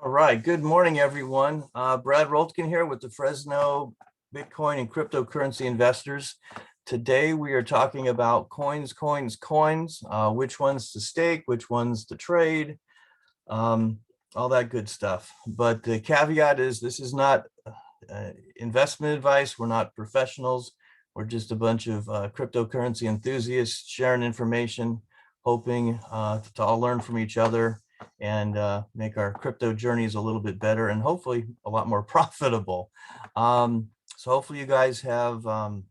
All right, good morning, everyone. Brad Roltgen here with the Fresno Bitcoin and cryptocurrency investors. Today we are talking about coins, which ones to stake, which ones to trade, all that good stuff. But the caveat is this is not investment advice. We're not professionals. We're just a bunch of cryptocurrency enthusiasts sharing information, hoping to all learn from each other and make our crypto journeys a little bit better and hopefully a lot more profitable. So hopefully you guys are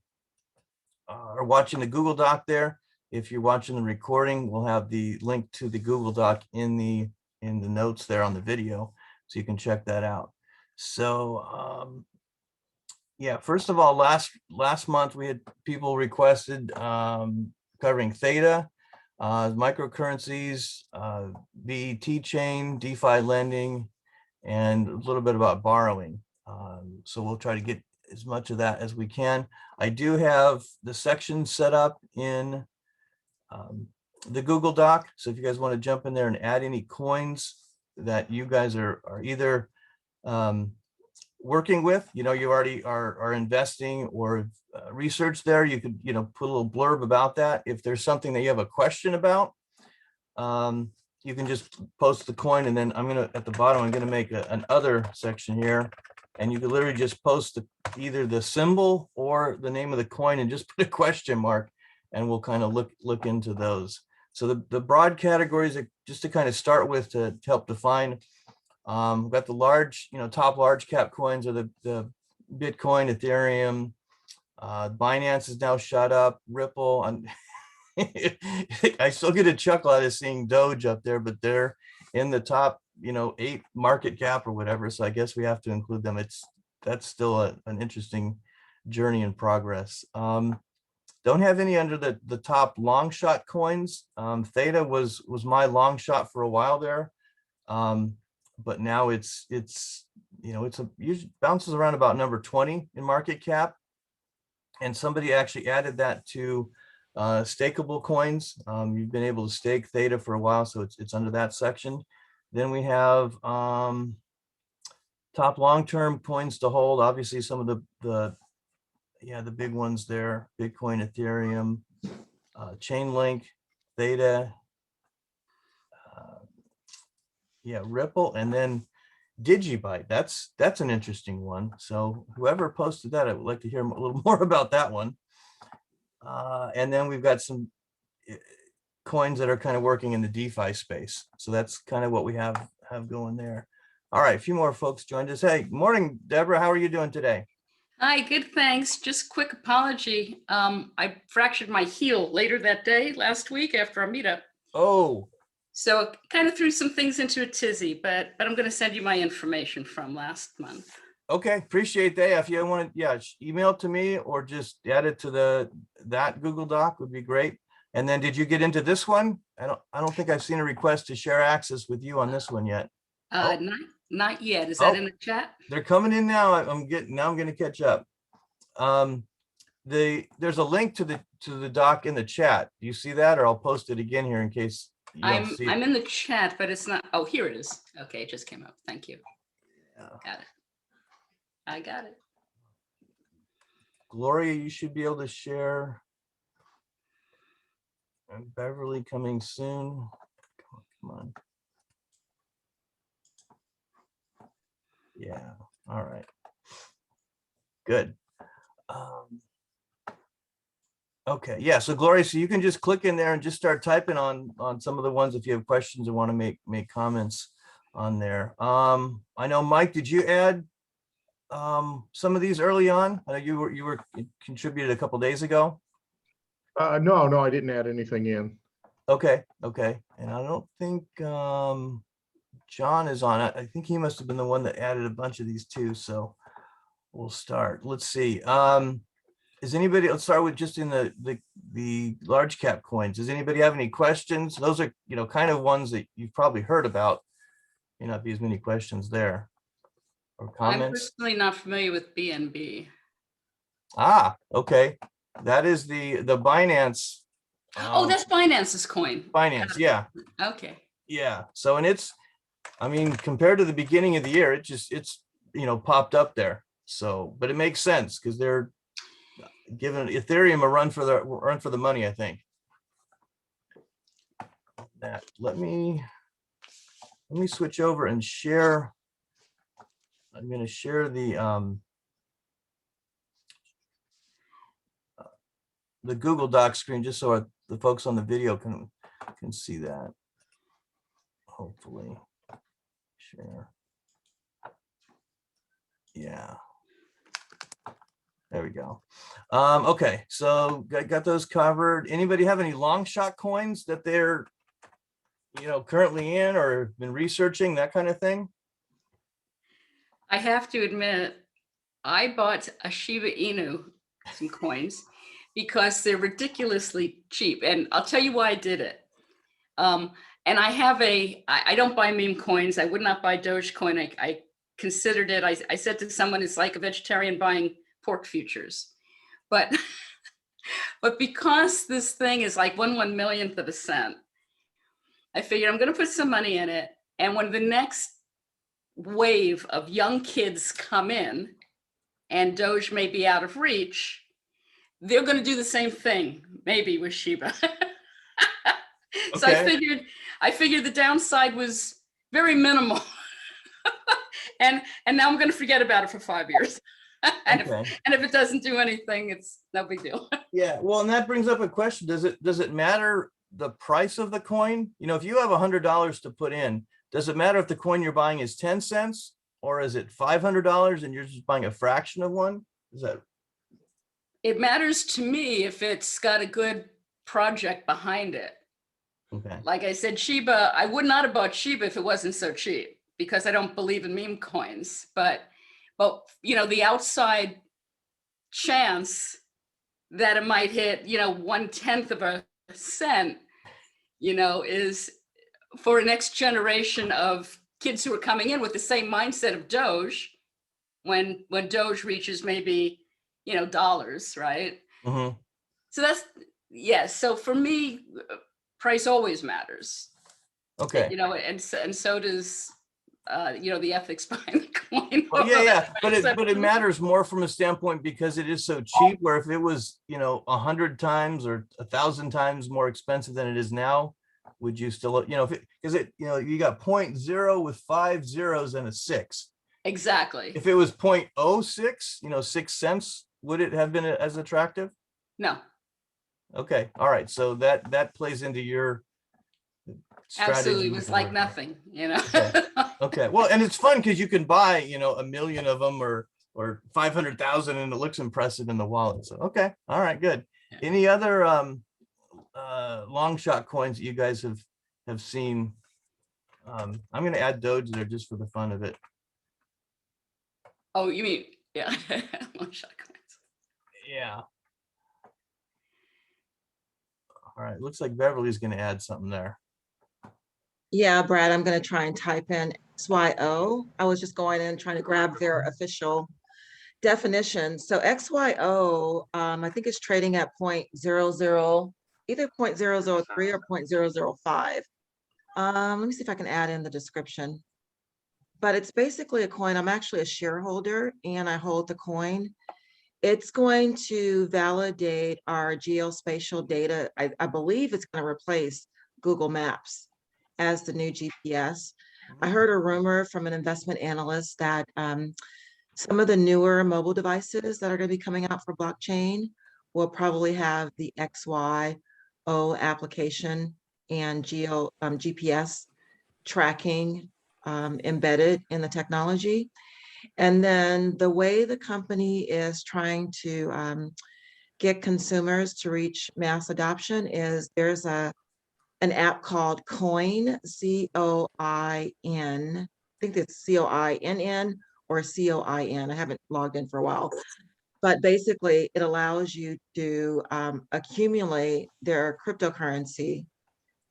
watching the Google Doc there. If you're watching the recording, we'll have the link to the Google Doc in the notes there on the video, so you can check that out. So yeah, first of all, last month we had people requested covering Theta, microcurrencies, BET chain, DeFi lending, and a little bit about borrowing. So we'll try to get as much of that as we can. I do have the section set up in the Google Doc. So if you guys want to jump in there and add any coins that you guys are either working with, you already are investing or research there, you could, put a little blurb about that. If there's something that you have a question about, you can just post the coin, and then at the bottom, I'm gonna make an other section here, and you can literally just post either the symbol or the name of the coin and just put a question mark, and we'll kind of look into those. So the broad categories, just to kind of start with to help define. We've got the large, top large cap coins are the Bitcoin, Ethereum, Binance is now shut up, Ripple. I still get a chuckle out of seeing Doge up there, but they're in the top, 8 market cap or whatever. So I guess we have to include them. That's still an interesting journey in progress. Don't have any under the top long shot coins. Theta was my long shot for a while there. But now it usually bounces around about number 20 in market cap. And somebody actually added that to stakeable coins. You've been able to stake Theta for a while, so it's under that section. Then we have top long-term coins to hold. Obviously, some of the big ones there: Bitcoin, Ethereum, Chainlink, Theta, Ripple, and then Digibyte. That's an interesting one. So whoever posted that, I would like to hear a little more about that one. And then we've got some coins that are kind of working in the DeFi space. So that's kind of what we have going there. All right, a few more folks joined us. Hey, morning, Deborah. How are you doing today? Hi, good, thanks. Just quick apology. I fractured my heel later that day, last week after our meetup. Oh, So it kind of threw some things into a tizzy, but I'm going to send you my information from last month. okay. Appreciate that. If you want to, email it to me or just add it to that Google Doc would be great. And then did you get into this one? I don't think I've seen a request to share access with you on this one yet. Not yet. Is that in the chat? They're coming in now. I'm going to catch up. There's a link to the doc in the chat. Do you see that? Or I'll post it again here in case you don't see it. I'm in the chat, but it's not. Oh, here it is. Okay, it just came up. Thank you. Yeah. Got it. I got it. Gloria, you should be able to share. And Beverly coming soon. Come on. Yeah. All right. Good. Okay. Yeah. So Gloria, so you can just click in there and just start typing on some of the ones if you have questions or want to make comments on there. I know, Mike, did you add some of these early on? I know you were contributed a couple days ago. No, I didn't add anything in. Okay. And I don't think John is on it. I think he must have been the one that added a bunch of these too. So we'll start. Let's see. Is anybody? Let's start with just in the large cap coins. Does anybody have any questions? Those are kind of ones that you've probably heard about. May not be as many questions there or comments. I'm personally not familiar with BNB. Ah, okay. That is the Binance. Oh, that's Binance's coin. Binance, yeah. Okay. Yeah. So, and it's I mean, compared to the beginning of the year, it's, popped up there. So, but it makes sense because they're giving Ethereum a run for the money, I think. That, let me switch over and share. I'm going to share the Google Doc screen just so the folks on the video can see that. Hopefully. Share. Yeah. There we go. Okay, so got those covered. Anybody have any long shot coins that they're currently in or been researching, that kind of thing? I have to admit, I bought a Shiba Inu, some coins, because they're ridiculously cheap. And I'll tell you why I did it. And I don't buy meme coins. I would not buy Dogecoin. I considered it. I said to someone, it's like a vegetarian buying pork futures. But, but because this thing is like 1/1,000,000th of a cent, I figured I'm going to put some money in it. And when the next wave of young kids come in and Doge may be out of reach, they're going to do the same thing, maybe with Shiba. So Okay. I figured the downside was very minimal. and now I'm going to forget about it for 5 years. and Okay. if it doesn't do anything, it's no big deal. Yeah, well, and that brings up a question. Does it matter the price of the coin? If you have $100 to put in, does it matter if the coin you're buying is 10 cents or is it $500 and you're just buying a fraction of one? Is that? It matters to me if it's got a good project behind it. Okay. Like I said, Shiba, I would not have bought Shiba if it wasn't so cheap because I don't believe in meme coins. But the outside chance that it might hit, 1/10 of a cent, is for a next generation of kids who are coming in with the same mindset of Doge when Doge reaches maybe, dollars, right? Mm-hmm. So that's, yes. So for me, price always matters. Okay. And so does, the ethics behind the coin. Well, yeah, but it matters more from a standpoint because it is so cheap. Where if it was 100 times or 1,000 times more expensive than it is now, would you still because you got 0.0 with 5 zeros and a 6. Exactly. If it was 0.06, 6 cents, would it have been as attractive? No. Okay, all right. So that plays into your strategy. Absolutely, it was like nothing. Okay. Okay. Well, and it's fun because you can buy, 1,000,000 of them or 500,000 and it looks impressive in the wallet. So, okay. All right, good. Yeah. Any other long shot coins that you guys have seen? I'm going to add Doge there just for the fun of it. Oh, you mean, yeah. Long shot coins. Yeah. All right. Looks like Beverly's going to add something there. Yeah, Brad, I'm going to try and type in XYO. I was just going in trying to grab their official definition. So XYO, I think is trading at 0.00, either 0.003 or 0.005. Let me see if I can add in the description. But it's basically a coin. I'm actually a shareholder and I hold the coin. It's going to validate our geospatial data. I believe it's going to replace Google Maps as the new GPS. I heard a rumor from an investment analyst that some of the newer mobile devices that are going to be coming out for blockchain will probably have the XYO application and GPS tracking embedded in the technology. And then the way the company is trying to get consumers to reach mass adoption is there's an app called Coin, COIN. I think it's COINN or COIN. I haven't logged in for a while. But basically, it allows you to accumulate their cryptocurrency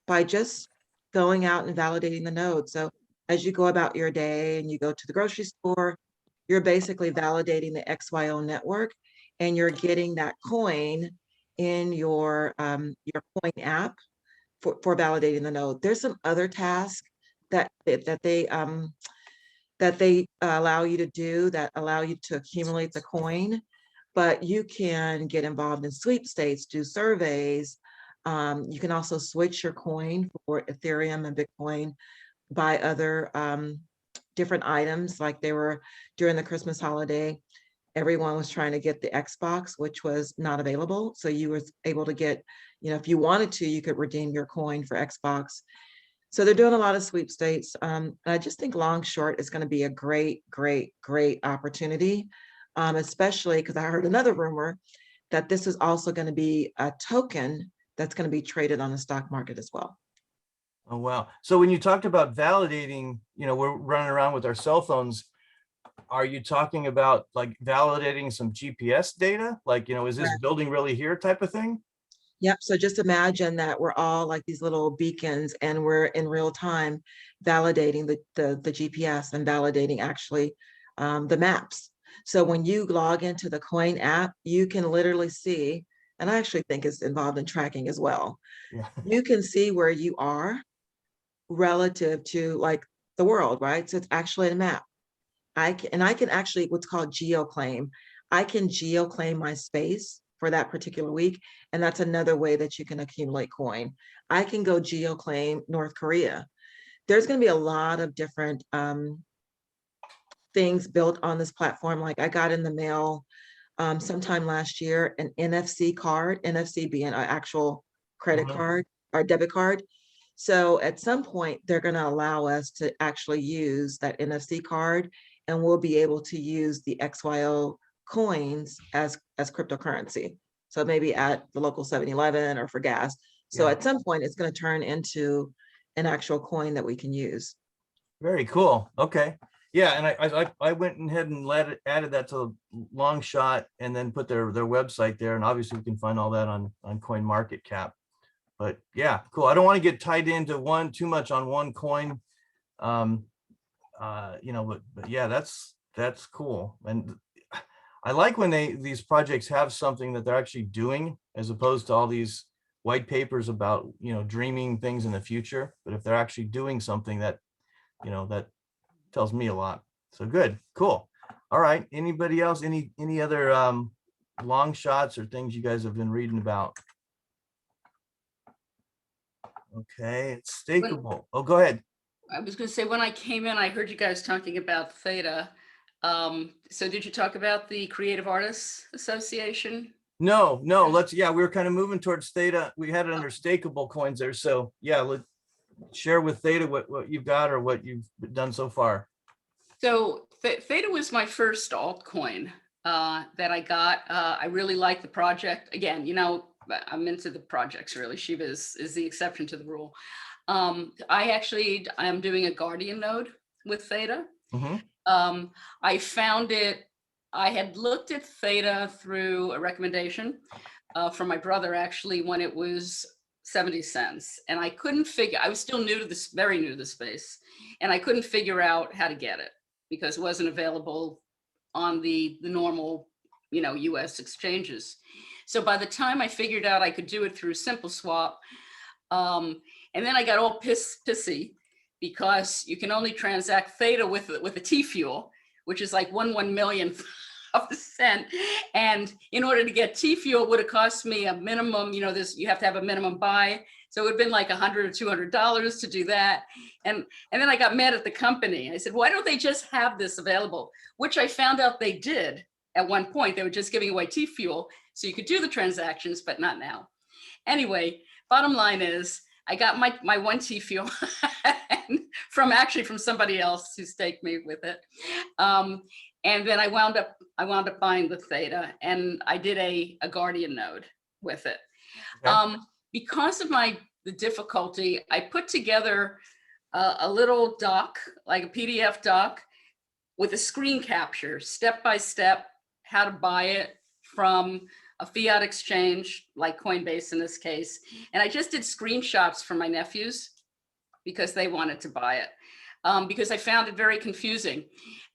by just going out and validating the node. So as you go about your day and you go to the grocery store, you're basically validating the XYO network and you're getting that coin in your coin app for validating the node. There's some other tasks that they allow you to do, that allow you to accumulate the coin. But you can get involved in sweepstakes, do surveys. You can also switch your coin for Ethereum and Bitcoin, buy other different items. Like they were during the Christmas holiday, everyone was trying to get the Xbox, which was not available. So you was able to get, if you wanted to, you could redeem your coin for Xbox. So they're doing a lot of sweepstakes. And I just think long short is going to be a great, great, great opportunity, especially because I heard another rumor that this is also going to be a token that's going to be traded on the stock market as well. Oh, wow. So when you talked about validating, we're running around with our cell phones. Are you talking about like validating some GPS data? Like, is this Correct. building really here type of thing? Yep. So just imagine that we're all like these little beacons and we're in real time validating the GPS and validating actually the maps. So when you log into the Coin app, you can literally see, and I actually think it's involved in tracking as well. Yeah. You can see where you are relative to like the world, right? So it's actually a map. I can actually what's called geoclaim. I can geoclaim my space for that particular week. And that's another way that you can accumulate coin. I can go geoclaim North Korea. There's going to be a lot of different things built on this platform. Like I got in the mail sometime last year, an NFC card, NFC being an actual credit Mhm. card or debit card. So at some point, they're going to allow us to actually use that NFC card, and we'll be able to use the XYO coins as cryptocurrency. So maybe at the local 7-Eleven or for gas. So Yeah. at some point, it's going to turn into an actual coin that we can use. Very cool. Okay. Yeah, and I went ahead and added that to Long Shot and then put their website there, and obviously we can find all that on CoinMarketCap. But yeah, cool. I don't want to get tied into too much on one coin, but yeah, that's cool. And I like when these projects have something that they're actually doing, as opposed to all these white papers about dreaming things in the future. But if they're actually doing something that that tells me a lot. So good, cool. All right. Anybody else? Any other long shots or things you guys have been reading about? Okay, it's stakeable. Oh, go ahead. I was going to say, when I came in, I heard you guys talking about Theta. So did you talk about the Creative Artists Association? No, we were kind of moving towards Theta. We had it under stakeable coins there. So yeah, let's share with Theta what you've got or what you've done so far. So Theta was my first altcoin that I got. I really like the project. Again, I'm into the projects really. Shiba is the exception to the rule. I'm doing a Guardian node with Theta. Mm-hmm. I found it. I had looked at Theta through a recommendation from my brother, actually, when it was 70 cents. And I couldn't figure, I was still very new to the space. And I couldn't figure out how to get it because it wasn't available on the normal, US exchanges. So by the time I figured out I could do it through SimpleSwap, and then I got all pissy because you can only transact Theta with a T-Fuel, which is like 1/1,000,000th of a cent. And in order to get T-Fuel would have cost me a minimum, you have to have a minimum buy. So it would have been like $100 or $200 to do that. And then I got mad at the company. I said, why don't they just have this available? Which I found out they did at one point. They were just giving away T-Fuel. So you could do the transactions, but not now. Anyway, bottom line is I got my one T-Fuel from somebody else who staked me with it. And then I wound up buying the Theta, and I did a Guardian node with it. Okay. Because of the difficulty, I put together a little doc, like a PDF doc, with a screen capture, step by step, how to buy it from a fiat exchange, like Coinbase in this case. And I just did screenshots for my nephews because they wanted to buy it, because I found it very confusing.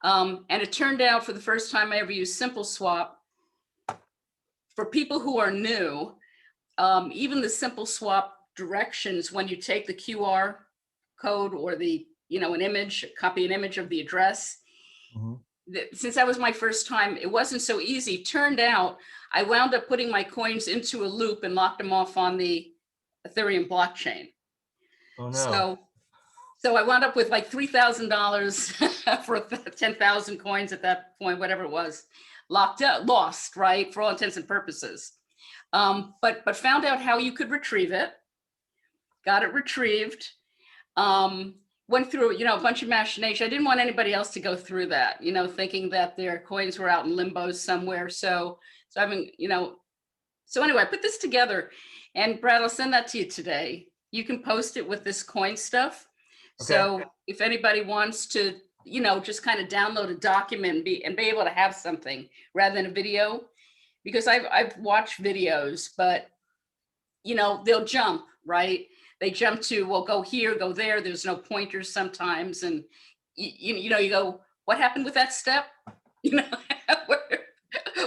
And it turned out, for the first time I ever used SimpleSwap, for people who are new, even the SimpleSwap directions, when you take the QR code or the an image, copy an image of the address. Mhm. Since that was my first time, it wasn't so easy. Turned out I wound up putting my coins into a loop and locked them off on the Ethereum blockchain. Oh, no. So I wound up with like $3,000 for 10,000 coins at that point, whatever it was, lost, right, for all intents and purposes. But found out how you could retrieve it, got it retrieved, went through, a bunch of machination. I didn't want anybody else to go through that, thinking that their coins were out in limbo somewhere. So anyway, I put this together, and Brad, I'll send that to you today. You can post it with this coin stuff. Okay. So if anybody wants to, just kind of download a document and be able to have something rather than a video, because I've watched videos, but they'll jump, right? They jump to, well, go here, go there. There's no pointers sometimes. And you go, what happened with that step?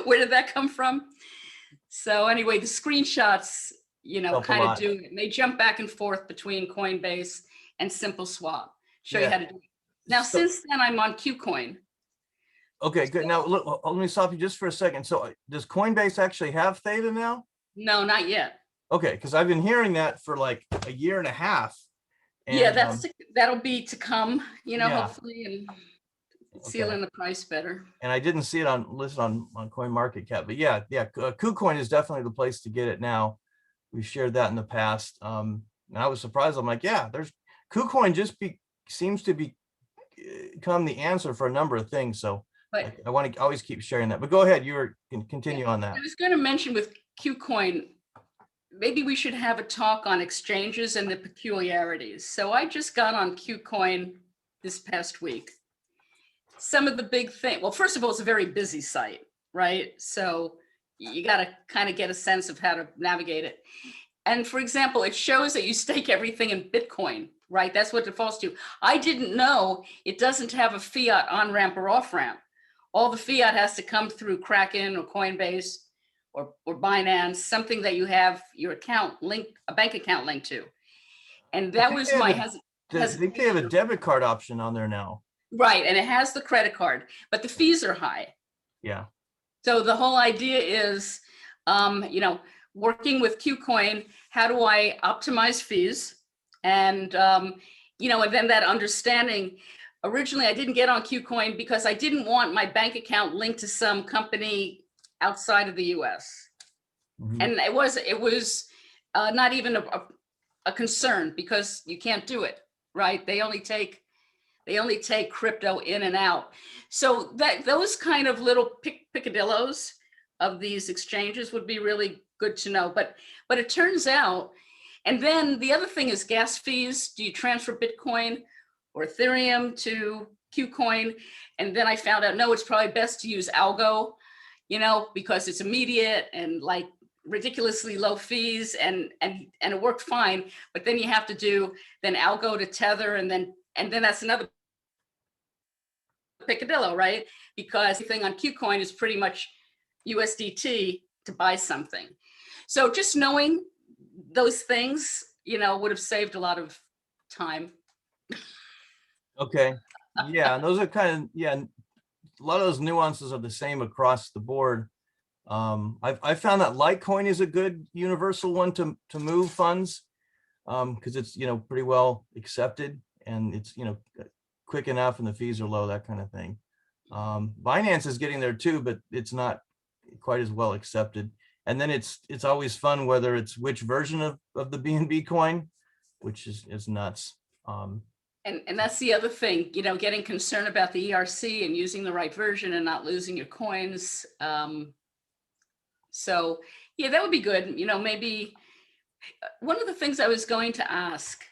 Where did that come from? So anyway, the screenshots, Help a kind of lot. do it. And they jump back and forth between Coinbase and SimpleSwap. Show you Yeah. how to do it. Now, So- since then, I'm on KuCoin. Okay, good. Now, look, let me stop you just for a second. So does Coinbase actually have Theta now? No, not yet. Okay, because I've been hearing that for like a year and a half. Yeah, And, that'll be to come, Yeah. hopefully, and sealing the price better. and I didn't see it listed on CoinMarketCap, but yeah, KuCoin is definitely the place to get it now. We've shared that in the past. And I was surprised. I'm like, yeah, there's KuCoin seems to become the answer for a number of things. So But I want to always keep sharing that, but go ahead. You can continue on that. I was going to mention with KuCoin, maybe we should have a talk on exchanges and the peculiarities. So I just got on KuCoin this past week. Some of the big things, well, first of all, it's a very busy site, right? So you got to kind of get a sense of how to navigate it. And for example, it shows that you stake everything in Bitcoin, right? That's what it defaults to. I didn't know it doesn't have a fiat on-ramp or off-ramp. All the fiat has to come through Kraken or Coinbase or Binance, something that you have your account linked, a bank account linked to. And that was my I think they have a debit card option on there now. right. And it has the credit card, but the fees are high. Yeah. So the whole idea is, working with KuCoin, how do I optimize fees? And, and then that understanding. Originally, I didn't get on KuCoin because I didn't want my bank account linked to some company outside of the US. Mhm. And it was not even a concern because you can't do it, right? They only take crypto in and out. So those kind of little picadillos of these exchanges would be really good to know. But it turns out, and then the other thing is gas fees. Do you transfer Bitcoin or Ethereum to KuCoin? And then I found out, no, it's probably best to use Algo, because it's immediate and like ridiculously low fees and it worked fine. But then you have to do then Algo to Tether and then that's another picadillo, right? Because everything on KuCoin is pretty much USDT to buy something. So just knowing those things, would have saved a lot of time. Okay. Yeah, and those are a lot of those nuances are the same across the board. I found that Litecoin is a good universal one to move funds, because it's pretty well accepted and it's quick enough and the fees are low, that kind of thing. Binance is getting there too, but it's not quite as well accepted. And then it's always fun whether it's which version of the BNB coin, which is nuts. And that's the other thing, getting concerned about the ERC and using the right version and not losing your coins. So yeah, that would be good. Maybe one of the things I was going to ask,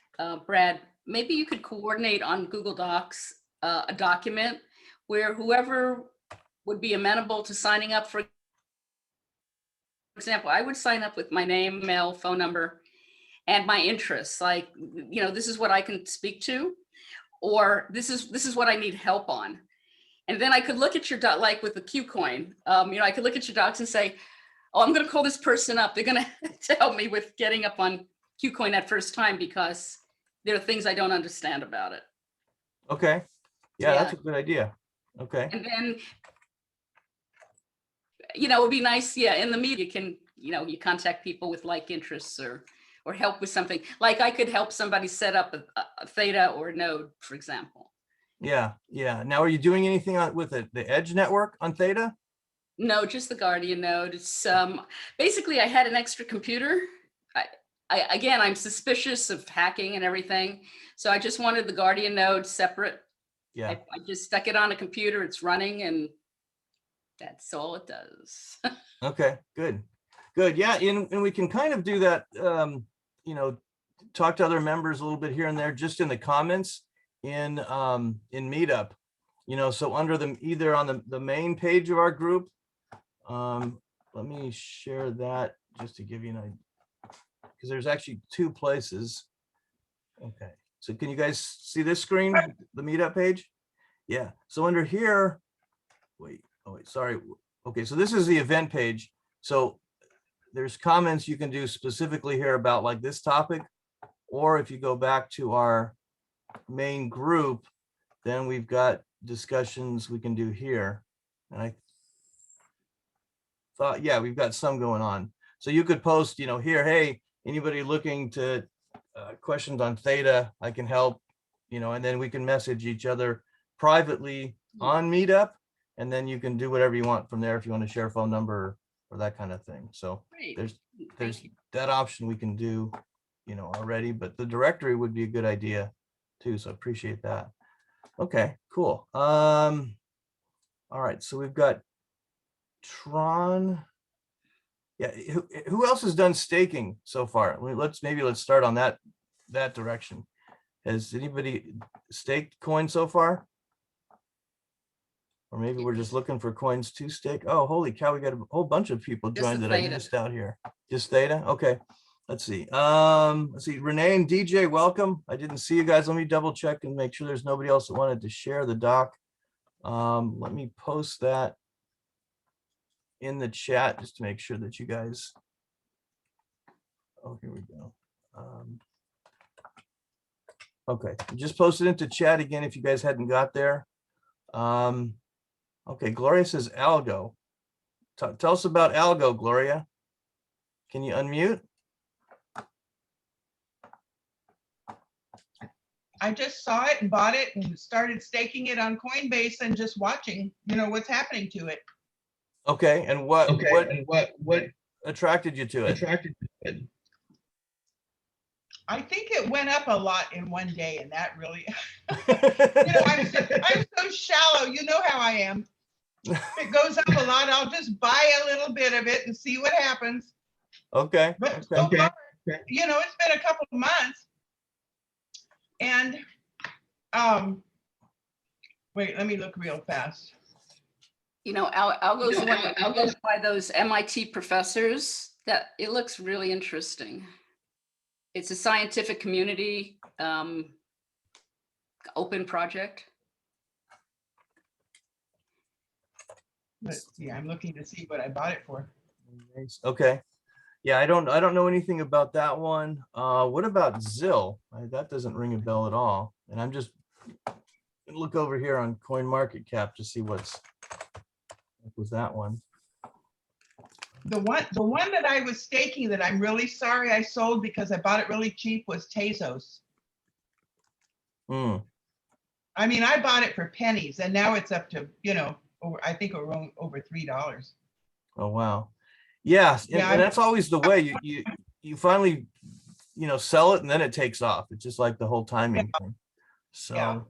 Brad, maybe you could coordinate on Google Docs a document where whoever would be amenable to signing up, for example, I would sign up with my name, email, phone number, and my interests. Like, this is what I can speak to, or this is what I need help on. And then I could look at your dot, like with the KuCoin, I could look at your docs and say, oh, I'm going to call this person up. They're going to help me with getting up on KuCoin that first time because there are things I don't understand about it. Okay. Yeah, that's Yeah. a good idea. Okay. And then, it would be nice, yeah, in the media can, you contact people with like interests or help with something. Like I could help somebody set up a Theta or a Node, for example. Yeah, yeah. Now, are you doing anything with the Edge network on Theta? No, just the Guardian Node. It's basically I had an extra computer. Again, I'm suspicious of hacking and everything. So I just wanted the Guardian Node separate. Yeah. I just stuck it on a computer, it's running, and that's all it does. Okay, good. Good. Yeah, and we can kind of do that, talk to other members a little bit here and there, just in the comments in Meetup. So under either on the main page of our group. Let me share that just to give you an idea, because there's actually two places. Okay, so can you guys see this screen, the Meetup page? Yeah, so under here, wait, sorry. Okay, so this is the event page. So there's comments you can do specifically here about like this topic, or if you go back to our main group, then we've got discussions we can do here. And I thought, yeah, we've got some going on. So you could post, here, hey, anybody looking to questions on Theta, I can help, and then we can message each other privately on Meetup, and then you can do whatever you want from there if you want to share a phone number or that kind of thing. So Great. there's Thank you. that option we can do, already, but the directory would be a good idea too. So I appreciate that. Okay, cool. All right, so we've got Tron. Yeah, who else has done staking so far? Let's start on that direction. Has anybody staked coin so far? Or maybe we're just looking for coins to stake. Oh, holy cow, we got a whole bunch of people Just joined the that I Theta. missed out here. Just Theta? Okay. Let's see. Renee and DJ, welcome. I didn't see you guys. Let me double check and make sure there's nobody else that wanted to share the doc. Let me post that in the chat just to make sure that you guys. Oh, here we go. Okay, just post it into chat again if you guys hadn't got there. Okay, Gloria says Algo. Tell us about Algo, Gloria. Can you unmute? I just saw it and bought it and started staking it on Coinbase and just watching, what's happening to it. Okay, and what attracted you to it? I think it went up a lot in one day, and that really, I'm so shallow. You know how I am. If it goes up a lot, I'll just buy a little bit of it and see what happens. Okay. But so far, it's been a couple of months. And wait, let me look real fast. Algo's the one that Algo's by those MIT professors. That it looks really interesting. It's a scientific community open project. Let's see, I'm looking to see what I bought it for. Okay. Yeah, I don't know anything about that one. What about Zill? That doesn't ring a bell at all. And I'm just gonna look over here on CoinMarketCap to see what's up with that one. The one that I was staking that I'm really sorry I sold because I bought it really cheap was Tezos. Hmm. I mean, I bought it for pennies and now it's up to, I think around over $3. Oh, wow. Yeah, and that's always the way. You finally, sell it and then it takes off. It's just like the whole timing thing. So,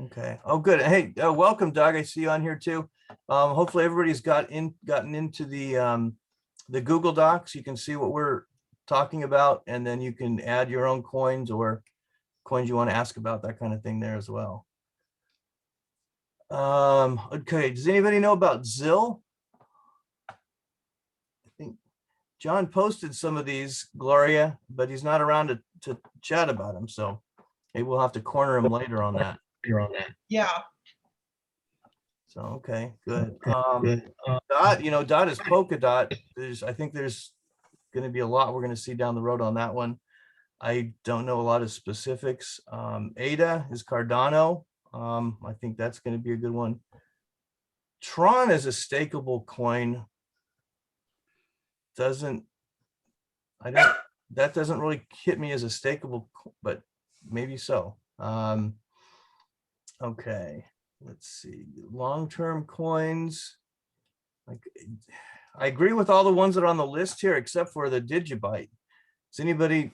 okay. Oh, good. Hey, welcome, Doug. I see you on here too. Hopefully everybody's gotten into the Google Docs. You can see what we're talking about, and then you can add your own coins or coins you want to ask about, that kind of thing there as well. Okay, does anybody know about Zill? I think John posted some of these, Gloria, but he's not around to chat about them, so maybe we'll have to corner him later on that. Yeah. So, okay, good. Dot, Dot is Polkadot. I think there's going to be a lot we're going to see down the road on that one. I don't know a lot of specifics. ADA is Cardano. I think that's going to be a good one. Tron is a stakeable coin. That doesn't really hit me as a stakeable, but maybe so. Okay, let's see, long-term coins. Like, I agree with all the ones that are on the list here, except for the Digibyte. Is anybody,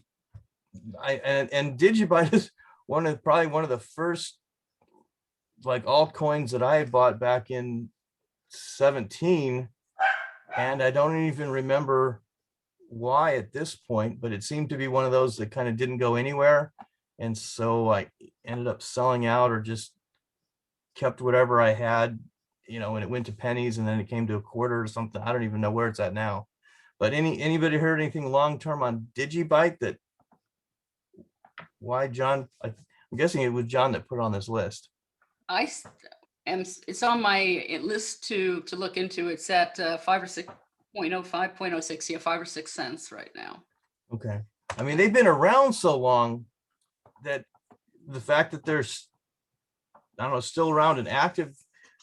and Digibyte is probably one of the first like altcoins that I bought back in 17. And I don't even remember why at this point, but it seemed to be one of those that kind of didn't go anywhere. And so I ended up selling out or just kept whatever I had, you know, when it went to pennies and then it came to a quarter or something. I don't even know where it's at now. But anybody heard anything long-term on Digibyte that why John, I'm guessing it was John that put on this list. It's on my list to look into. It's at 5 or 6.05, 0.06, yeah, 5 or 6 cents right now. Okay. I mean, they've been around so long that the fact that there's, I don't know, still around and active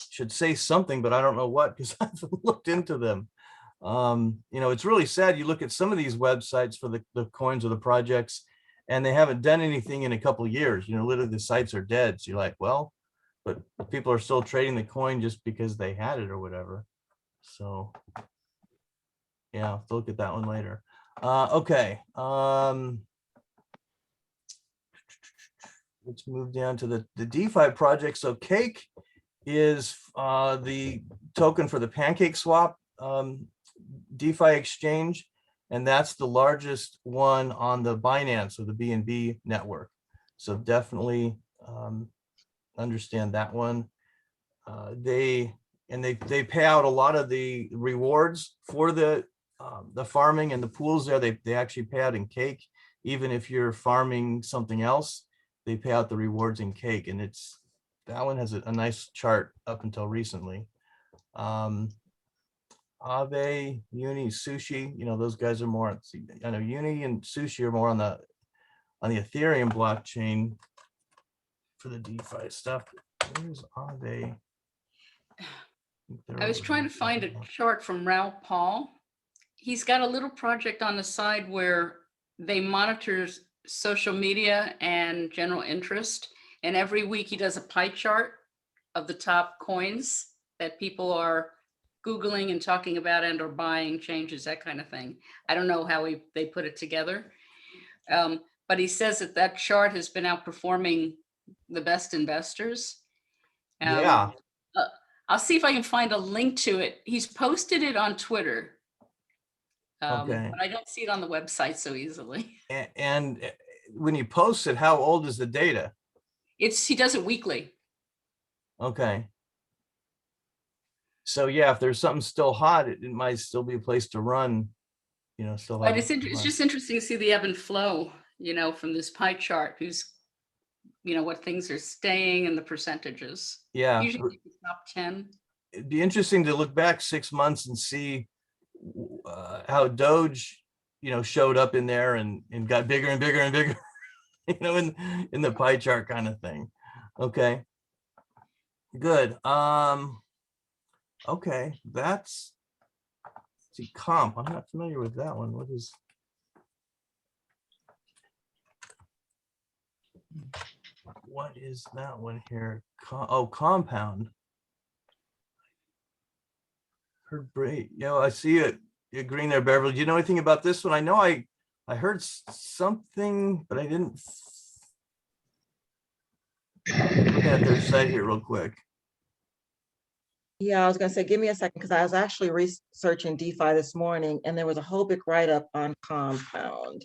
should say something, but I don't know what, because I haven't looked into them. You know, it's really sad. You look at some of these websites for the coins or the projects, and they haven't done anything in a couple of years. You know, literally the sites are dead. So you're like, well, but people are still trading the coin just because they had it or whatever. So yeah, I'll have to look at that one later. Okay. Let's move down to the DeFi project. So Cake is the token for the PancakeSwap DeFi exchange, and that's the largest one on the Binance or the BNB network. So definitely understand that one. They pay out a lot of the rewards for the farming and the pools there. They actually pay out in Cake, even if you're farming something else. They pay out the rewards in Cake, and that one has a nice chart up until recently. Aave, Uni, Sushi, you know, those guys are more, I know Uni and Sushi are more on the Ethereum blockchain for the DeFi stuff. Where's Aave? I was trying to find a chart from Raoul Paul. He's got a little project on the side where they monitor social media and general interest. And every week he does a pie chart of the top coins that people are Googling and talking about and or buying, changes, that kind of thing. I don't know how they put it together. But he says that chart has been outperforming the best investors. Yeah. I'll see if I can find a link to it. He's posted it on Twitter. Okay. But I don't see it on the website so easily. And when you post it, how old is the data? He does it weekly. Okay. So yeah, if there's something still hot, it might still be a place to run, you know, still. But it's just interesting to see the ebb and flow, you know, from this pie chart, you know, what things are staying and the percentages. Yeah. Usually the top 10. It'd be interesting to look back 6 months and see how Doge, you know, showed up in there and got bigger and bigger and bigger, you know, in the pie chart kind of thing. Okay. Good. Okay, let's see, comp. I'm not familiar with that one. What is? What is that one here? Compound. Heard great. You know, I see it. You're green there, Beverly. Do you know anything about this one? I know I heard something, but I didn't. Look at their site here real quick. Yeah, I was gonna say, give me a second, because I was actually researching DeFi this morning, and there was a whole big write-up on Compound.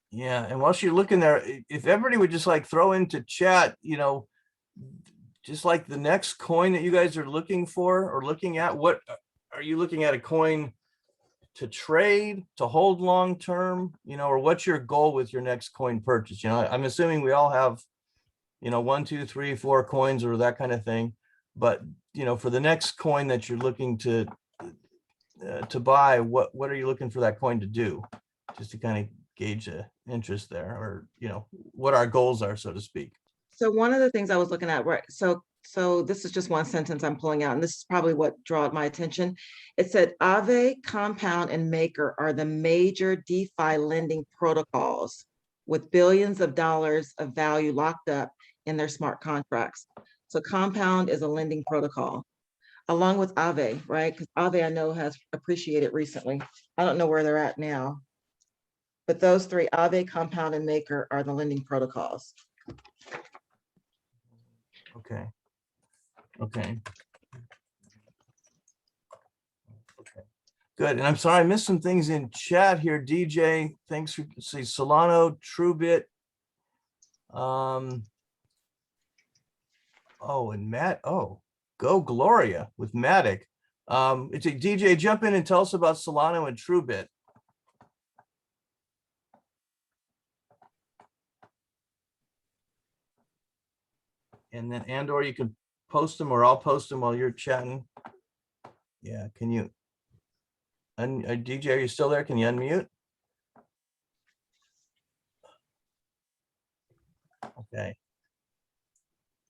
Yeah, and whilst you're looking there, if everybody would just like throw into chat, you know, just like the next coin that you guys are looking for or looking at, what are you looking at? A coin to trade, to hold long term, you know, or what's your goal with your next coin purchase? You know, I'm assuming we all have, you know, 1, 2, 3, 4 coins or that kind of thing. But, you know, for the next coin that you're looking to to buy, what are you looking for that coin to do? Just to kind of gauge the interest there, or, you know, what our goals are, so to speak. So one of the things I was looking at, right, so this is just one sentence I'm pulling out, and this is probably what drew my attention. It said Aave, Compound, and Maker are the major DeFi lending protocols with billions of dollars of value locked up in their smart contracts. So Compound is a lending protocol, along with Aave, right? Because Aave I know has appreciated recently. I don't know where they're at now. But those three, Aave, Compound, and Maker, are the lending protocols. Okay. Okay. Okay. Good. And I'm sorry, I missed some things in chat here. DJ, thanks for say Solano, TrueBit. Oh, and Matt, oh, go Gloria with Matic. It's a DJ, jump in and tell us about Solano and TrueBit. And then Andor, you can post them, or I'll post them while you're chatting. Yeah, can you? DJ, are you still there? Can you unmute? Okay.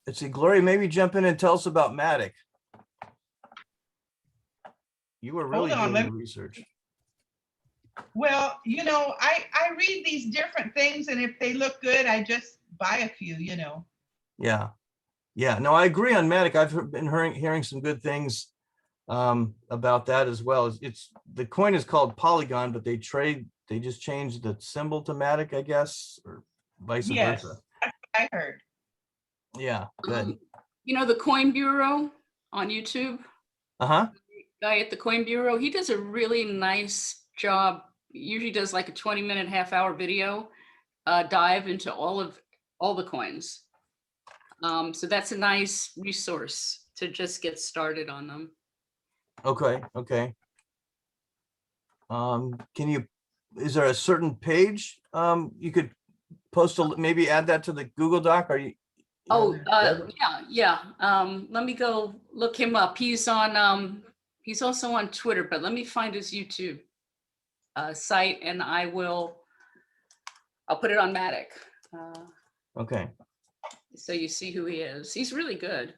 Let's see, Gloria, maybe jump in and tell us about Matic. You were really Hold on, doing the research. Well, you know, I read these different things, and if they look good, I just buy a few, you know. Yeah. Yeah, no, I agree on Matic. I've been hearing some good things about that as well. It's the coin is called Polygon, but they just changed the symbol to Matic, I guess, or vice Yes, versa. I heard. Yeah, good. You know, the Coin Bureau on YouTube, Uh-huh. guy at the Coin Bureau, he does a really nice job. Usually does like a 20-minute, half-hour video dive into all the coins. So that's a nice resource to just get started on them. Okay, okay. Is there a certain page you could post maybe add that to the Google Doc? Are you? Oh, yeah. Let me go look him up. He's also on Twitter, but let me find his YouTube site, and I'll put it on Matic. Okay. So you see who he is. He's really good.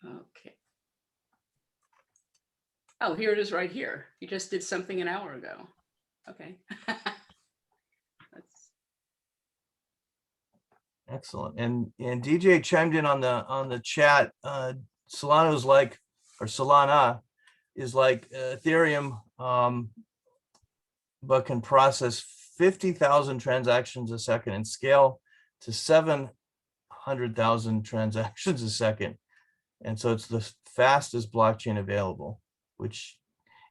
Okay. Oh, here it is right here. He just did something an hour ago. Okay. Excellent. And DJ chimed in on the chat. Solana is like Ethereum, but can process 50,000 transactions a second and scale to 700,000 transactions a second. And so it's the fastest blockchain available, which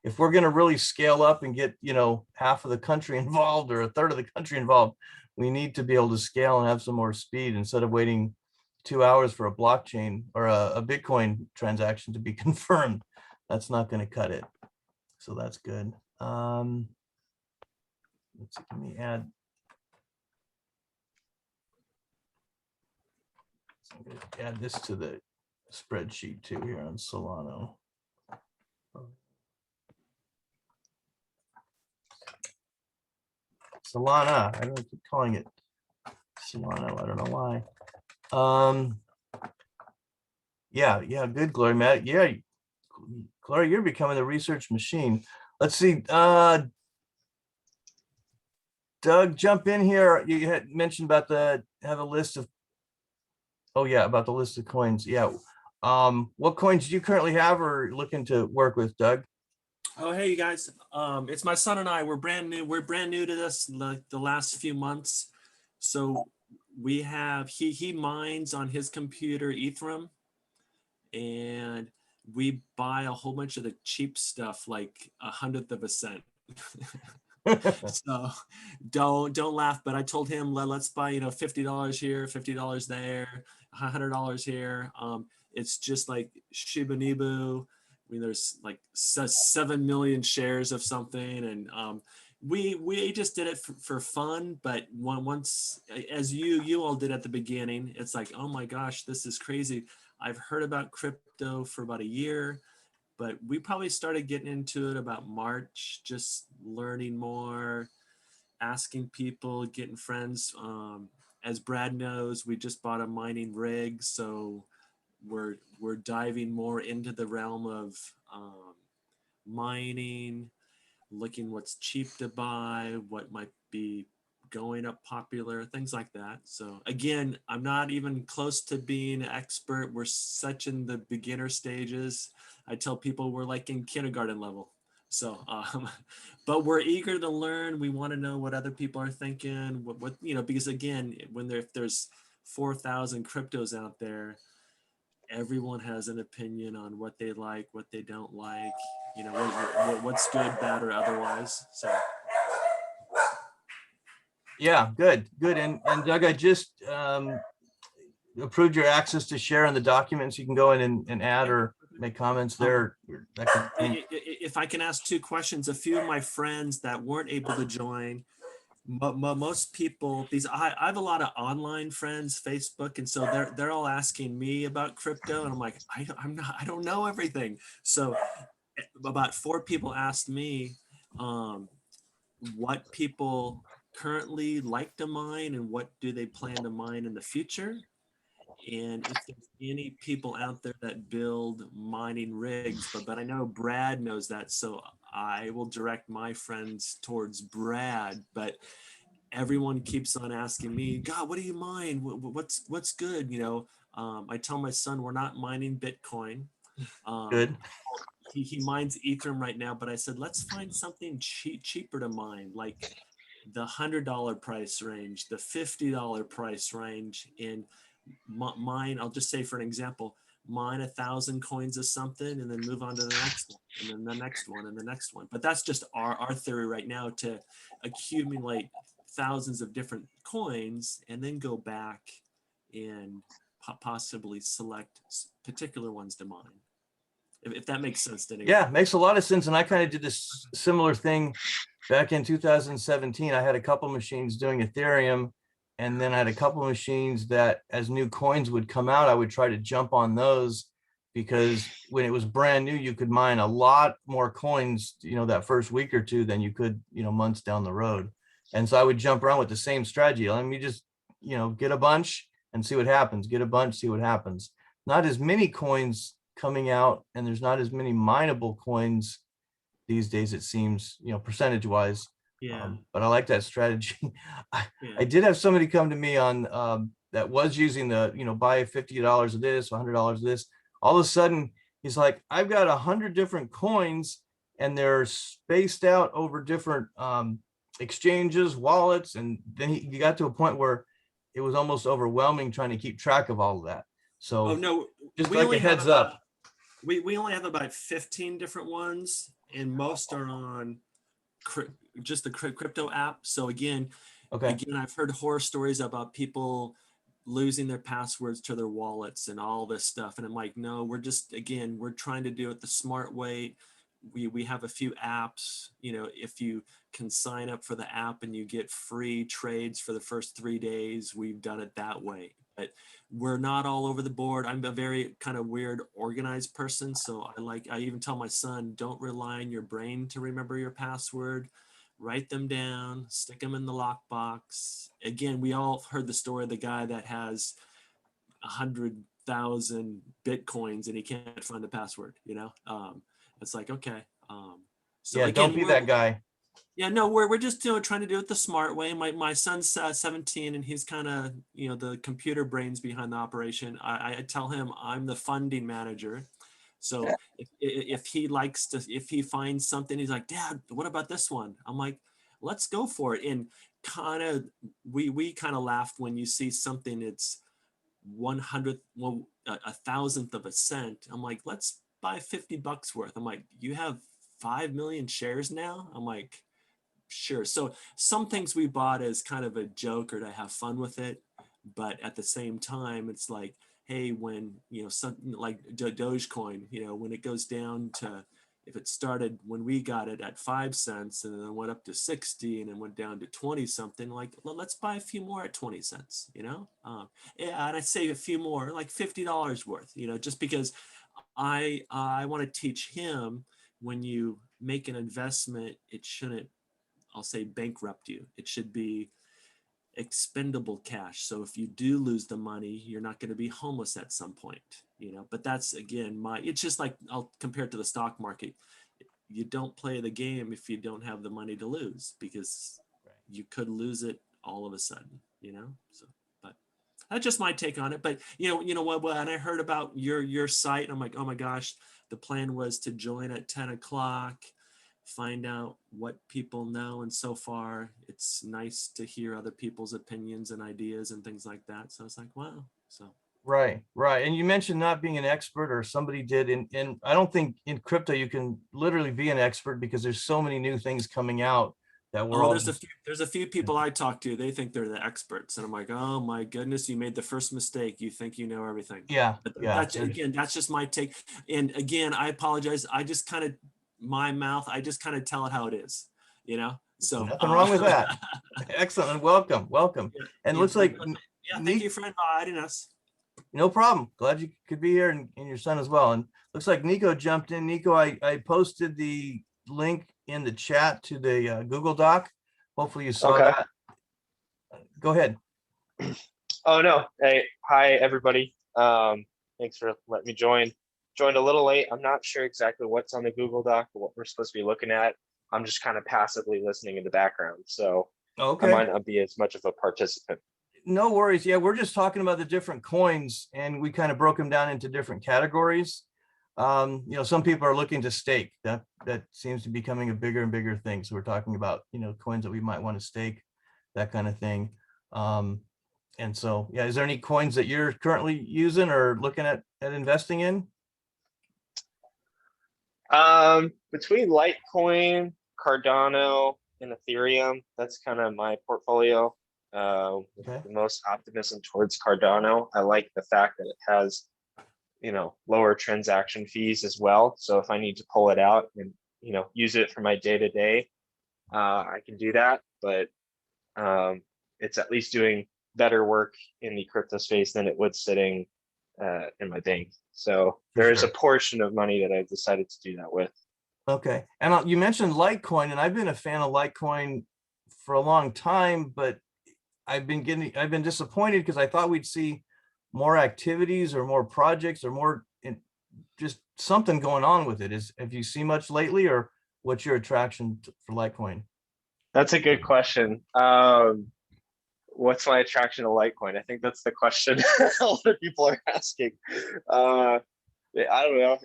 if we're going to really scale up and get, you know, half of the country involved or a third of the country involved, we need to be able to scale and have some more speed instead of waiting 2 hours for a blockchain or a Bitcoin transaction to be confirmed. That's not going to cut it. So that's good. Let's see, let me add. So I'm going to add this to the spreadsheet too here on Solano. Solana, I don't keep calling it Solano. I don't know why. Yeah, good, Gloria. Matt, yeah, Gloria, you're becoming the research machine. Let's see. Doug, jump in here. You had mentioned about have a list of. Oh yeah, about the list of coins. Yeah. What coins do you currently have or looking to work with, Doug? Oh, hey, you guys. It's my son and I. We're brand new. We're brand new to this, like the last few months. So we have, he mines on his computer Ethereum, and we buy a whole bunch of the cheap stuff, like 1/100 of a cent. So don't laugh, but I told him, let's buy, $50 here, $50 there, $100 here. It's just like Shiba Inu. I mean, there's like 7 million shares of something, and we just did it for fun. But once, as you all did at the beginning, it's like, oh my gosh, this is crazy. I've heard about crypto for about a year, but we probably started getting into it about March, just learning more, asking people, getting friends. As Brad knows, we just bought a mining rig, so we're diving more into the realm of mining, looking what's cheap to buy, what might be going up popular, things like that. So again, I'm not even close to being an expert. We're such in the beginner stages. I tell people we're like in kindergarten level. So, but we're eager to learn. We want to know what other people are thinking, what because again, if there's 4,000 cryptos out there, everyone has an opinion on what they like, what they don't like, what's good, bad, or otherwise. So. Yeah, good. And Doug, I just approved your access to share on the documents. You can go in and add or make comments there. That kind of thing. If I can ask two questions, a few of my friends that weren't able to join, most people, I have a lot of online friends, Facebook, and so they're all asking me about crypto, and I'm like, I don't know everything. So about 4 people asked me what people currently like to mine and what do they plan to mine in the future. And if there's any people out there that build mining rigs, but I know Brad knows that, so I will direct my friends towards Brad. But everyone keeps on asking me, God, what do you mine? What's good? I tell my son we're not mining Bitcoin. Good. He mines Ethereum right now, but I said let's find something cheaper to mine, like the $100 price range, the $50 price range. And mine, I'll just say for an example, mine 1,000 coins of something and then move on to the next one and then the next one and the next one. But that's just our theory right now, to accumulate thousands of different coins and then go back and possibly select particular ones to mine. If that makes sense to anyone. Yeah, makes a lot of sense. And I kind of did this similar thing back in 2017. I had a couple machines doing Ethereum, and then I had a couple machines that as new coins would come out, I would try to jump on those, because when it was brand new, you could mine a lot more coins, that first week or two than you could, months down the road. And so I would jump around with the same strategy. Let me just, get a bunch and see what happens, get a bunch, see what happens. Not as many coins coming out, and there's not as many mineable coins these days, it seems, percentage wise. Yeah. But I like that strategy. I Yeah. did have somebody come to me on that was using the, buy $50 of this, $100 of this. All of a sudden, he's like, I've got 100 different coins, and they're spaced out over different exchanges, wallets, and then he got to a point where it was almost overwhelming trying to keep track of all of that. So Oh no, just we like only a have heads up. we only have about 15 different ones, and most are on just the crypto app. So again, Okay. I've heard horror stories about people losing their passwords to their wallets and all this stuff. And I'm like, no, we're trying to do it the smart way. We have a few apps, if you can sign up for the app and you get free trades for the first 3 days, we've done it that way. But we're not all over the board. I'm a very kind of weird organized person. So I even tell my son, don't rely on your brain to remember your password. Write them down, stick them in the lockbox. Again, we all heard the story of the guy that has 100,000 Bitcoins and he can't find the password, it's like, okay. So Yeah, again, don't be that guy. yeah, no, we're just trying to do it the smart way. My son's 17 and he's kind of, the computer brains behind the operation. I tell him I'm the funding manager. So if he finds something, he's like, Dad, what about this one? I'm like, let's go for it. And kind of, we kind of laughed when you see something that's 1,000th of a cent. I'm like, let's buy $50 worth. I'm like, you have 5 million shares now? I'm like, sure. So some things we bought as kind of a joke or to have fun with it, but at the same time, it's like, hey, when something like Dogecoin, when it goes down to, if it started when we got it at 5 cents and then went up to 60 and then went down to 20 something, like, well, let's buy a few more at 20 cents, yeah, and I say a few more, like $50 worth, just because I want to teach him, when you make an investment, it shouldn't, I'll say, bankrupt you. It should be expendable cash. So if you do lose the money, you're not going to be homeless at some point, you know. But that's, again, it's just like, I'll compare it to the stock market. You don't play the game if you don't have the money to lose, because you could lose it all of a sudden, you know. So, but that's just my take on it. But you know what? When I heard about your site, I'm like, oh my gosh, the plan was to join at 10 o'clock, find out what people know, and so far it's nice to hear other people's opinions and ideas and things like that. So it's like, wow. So Right, right. And you mentioned not being an expert, or somebody did, and I don't think in crypto you can literally be an expert, because there's so many new things coming out that we're all there's a few people I talk to, they think they're the experts, and I'm like, oh my goodness, you made the first mistake, you think you know everything. yeah, But yeah. that's, again, that's just my take. And again, I apologize, I just kind of, my mouth, I just kind of tell it how it is, you know. So Nothing wrong with that. Excellent. And welcome, welcome. Yeah, And yeah, looks like yeah, thank you for inviting us. no problem. Glad you could be here, and your son as well. And looks like Nico jumped in. Nico, I posted the link in the chat to the Google Doc. Hopefully you saw Okay. that. Go ahead. Oh no. Hey, hi everybody. Thanks for letting me join. Joined a little late. I'm not sure exactly what's on the Google Doc or what we're supposed to be looking at. I'm just kind of passively listening in the background, so I Okay. might not be as much of a participant. No worries. Yeah, we're just talking about the different coins, and we kind of broke them down into different categories. You know, some people are looking to stake. That seems to be becoming a bigger and bigger thing. So we're talking about, you know, coins that we might want to stake, that kind of thing. And so, yeah, is there any coins that you're currently using or looking at investing in? Between Litecoin, Cardano, and Ethereum, that's kind of my portfolio. Okay. The most optimism towards Cardano. I like the fact that it has, you know, lower transaction fees as well. So if I need to pull it out and, you know, use it for my day-to-day, I can do that. But it's at least doing better work in the crypto space than it would sitting in my bank. So there is a portion of money that I've decided to do that with. Okay. And you mentioned Litecoin, and I've been a fan of Litecoin for a long time, but I've been disappointed, because I thought we'd see more activities or more projects or more just something going on with it. Have you seen much lately, or what's your attraction for Litecoin? That's a good question. What's my attraction to Litecoin? I think that's the question a lot of people are asking. I don't know.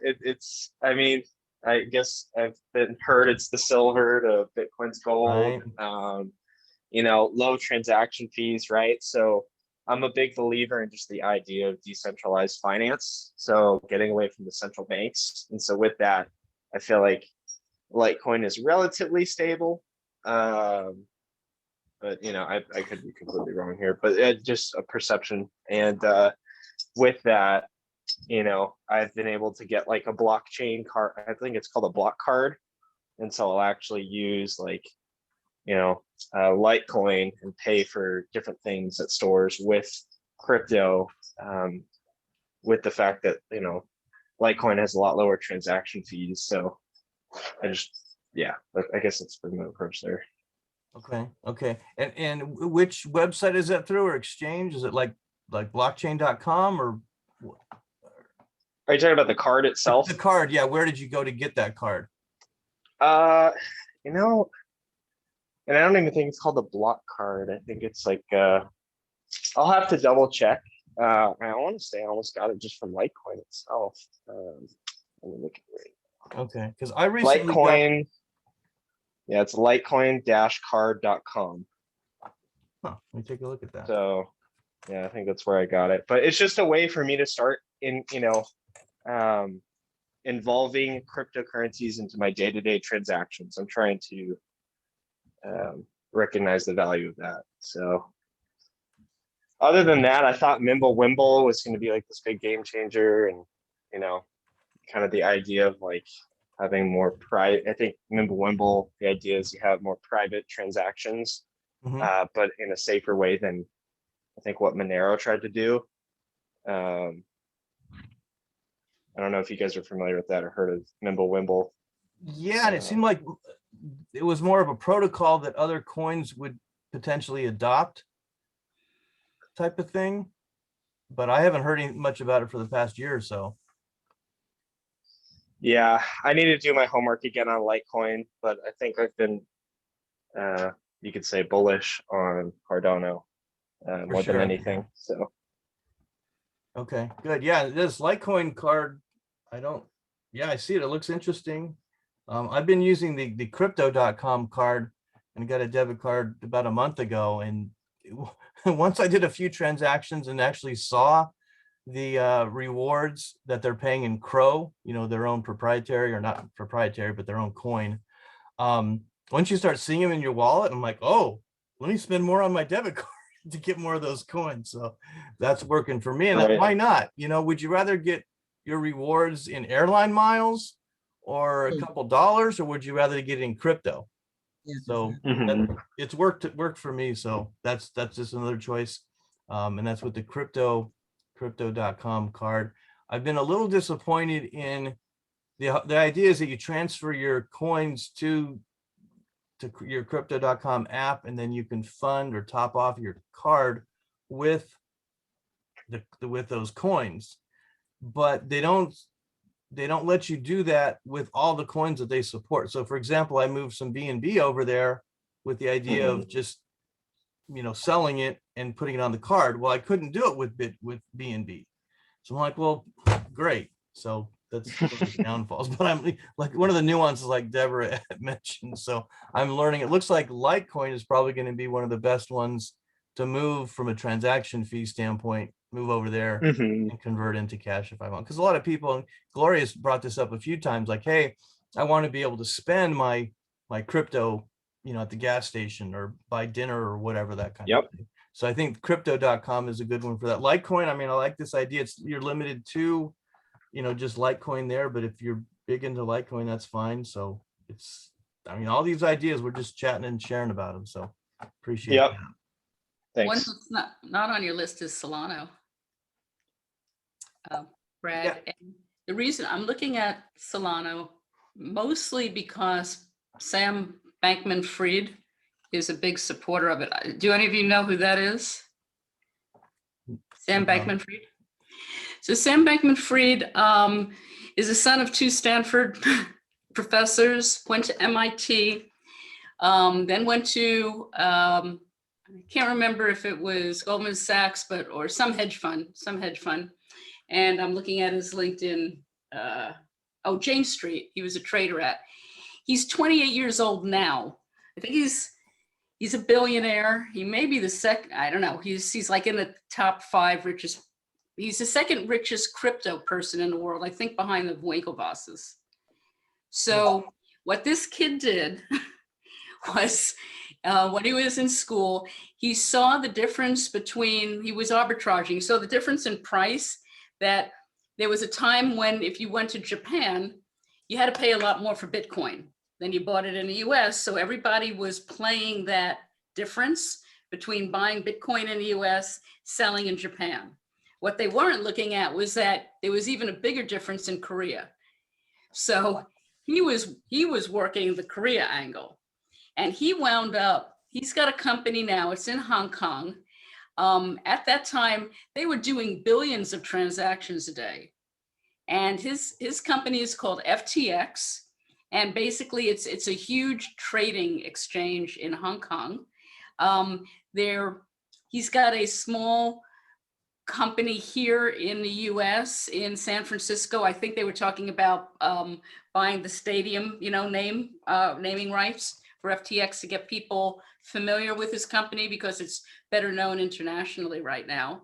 I mean, I guess I've heard it's the silver to Bitcoin's gold. Right. You know, low transaction fees, right? So I'm a big believer in just the idea of decentralized finance. So getting away from the central banks. And so with that, I feel like Litecoin is relatively stable. But you know, I could be completely wrong here, but just a perception. And with that, you know, I've been able to get like a blockchain card. I think it's called a block card. And so I'll actually use, like, you know, Litecoin and pay for different things at stores with crypto, with the fact that, you know, Litecoin has a lot lower transaction fees. So I guess that's been my approach there. Okay. Okay. And which website is that through, or exchange? Is it like blockchain.com, or Are you talking about the card itself? the card? Yeah. Where did you go to get that card? You know, and I don't even think it's called a block card. I think it's like, I'll have to double check. I want to say I almost got it just from Litecoin itself. Let me look at it. Okay. Because I recently Litecoin. Yeah, it's litecoin-card.com. Huh, let me take a look at that. So yeah, I think that's where I got it. But it's just a way for me to start involving cryptocurrencies into my day-to-day transactions. I'm trying to recognize the value of that. So other than that, I thought Mimblewimble was going to be like this big game changer, and, you know, kind of the idea of like having more private. I think Mimblewimble, the idea is you have more private transactions, but in a safer way than I think what Monero tried to do. I don't know if you guys are familiar with that or heard of Mimblewimble. Yeah, and it seemed like it was more of a protocol that other coins would potentially adopt type of thing. But I haven't heard much about it for the past year or so. Yeah, I need to do my homework again on Litecoin, but I think I've been, you could say, bullish on Cardano more sure. than anything. So Okay, good. Yeah, this Litecoin card, yeah, I see it. It looks interesting. I've been using the crypto.com card and got a debit card about a month ago. And once I did a few transactions and actually saw the rewards that they're paying in Crow, their own proprietary, or not proprietary, but their own coin. Once you start seeing them in your wallet, I'm like, oh, let me spend more on my debit card to get more of those coins. So that's working for me. And Right. why not? Would you rather get your rewards in airline miles or a Mm. couple dollars, or would you rather get it in crypto? Yeah. So mhm. it's worked for me. So that's just another choice. And that's with the crypto.com card. I've been a little disappointed in the idea is that you transfer your coins to your crypto.com app, and then you can fund or top off your card with with those coins. But they don't let you do that with all the coins that they support. So for example, I moved some BNB over there with the idea of just selling it and putting it on the card. Well, I couldn't do it with BNB. So I'm like, well, great. So that's one of the downfalls. But I'm like, one of the nuances, like Deborah had mentioned. So I'm learning. It looks like Litecoin is probably going to be one of the best ones to move from a transaction fee standpoint, move over there Mhm. and convert into cash if I want. Because a lot of people, and Gloria's brought this up a few times, like, hey, I want to be able to spend my crypto, at the gas station or buy dinner or whatever, that kind Yep. of thing. So I think crypto.com is a good one for that. Litecoin, I mean, I like this idea. You're limited to, just Litecoin there, but if you're big into Litecoin, that's fine. So all these ideas, we're just chatting and sharing about them. So appreciate Yep. that. One Thanks. that's not on your list is Solano. Brad, and the reason I'm looking at Solano mostly because Sam Bankman-Fried is a big supporter of it. Do any of you know who that is? Sam No. Bankman-Fried. So Sam Bankman-Fried is the son of two Stanford professors, went to MIT, then went to, I can't remember if it was Goldman Sachs, or some hedge fund. And I'm looking at his LinkedIn, Jane Street, he was a trader at. He's 28 years old now. I think he's a billionaire. He may be the second, I don't know. He's like in the top 5 richest. He's the second richest crypto person in the world, I think, behind the Winklevosses. So what this kid did was when he was in school, he saw the difference he was arbitraging. So the difference in price, that there was a time when if you went to Japan, you had to pay a lot more for Bitcoin than you bought it in the US. So everybody was playing that difference between buying Bitcoin in the US, selling in Japan. What they weren't looking at was that there was even a bigger difference in Korea. So he was working the Korea angle, and he wound up, he's got a company now, it's in Hong Kong. At that time, they were doing billions of transactions a day. And his company is called FTX. And basically it's a huge trading exchange in Hong Kong. He's got a small company here in the US, in San Francisco. I think they were talking about buying the stadium, naming rights for FTX to get people familiar with his company because it's better known internationally right now.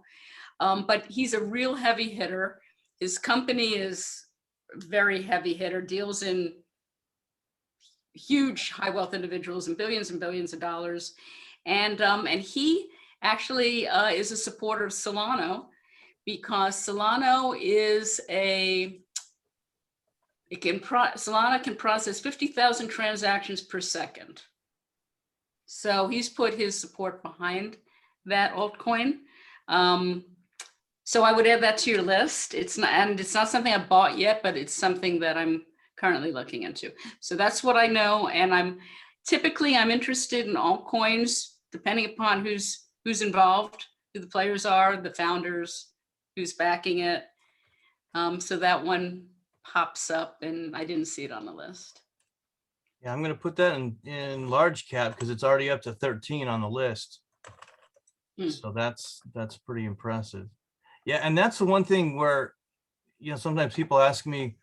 But he's a real heavy hitter. His company is very heavy hitter, deals in huge high wealth individuals and billions of dollars. And he actually is a supporter of Solano because Solano is Solana can process 50,000 transactions per second. So he's put his support behind that altcoin. So I would add that to your list. It's not, and it's not something I bought yet, but it's something that I'm currently looking into. So that's what I know. And I'm interested in altcoins, depending upon who's involved, who the players are, the founders, who's backing it. So that one pops up and I didn't see it on the list. Yeah, I'm gonna put that in large cap because it's already up to 13 on the list. Hmm. So that's pretty impressive. Yeah, and that's the one thing where, sometimes people ask me,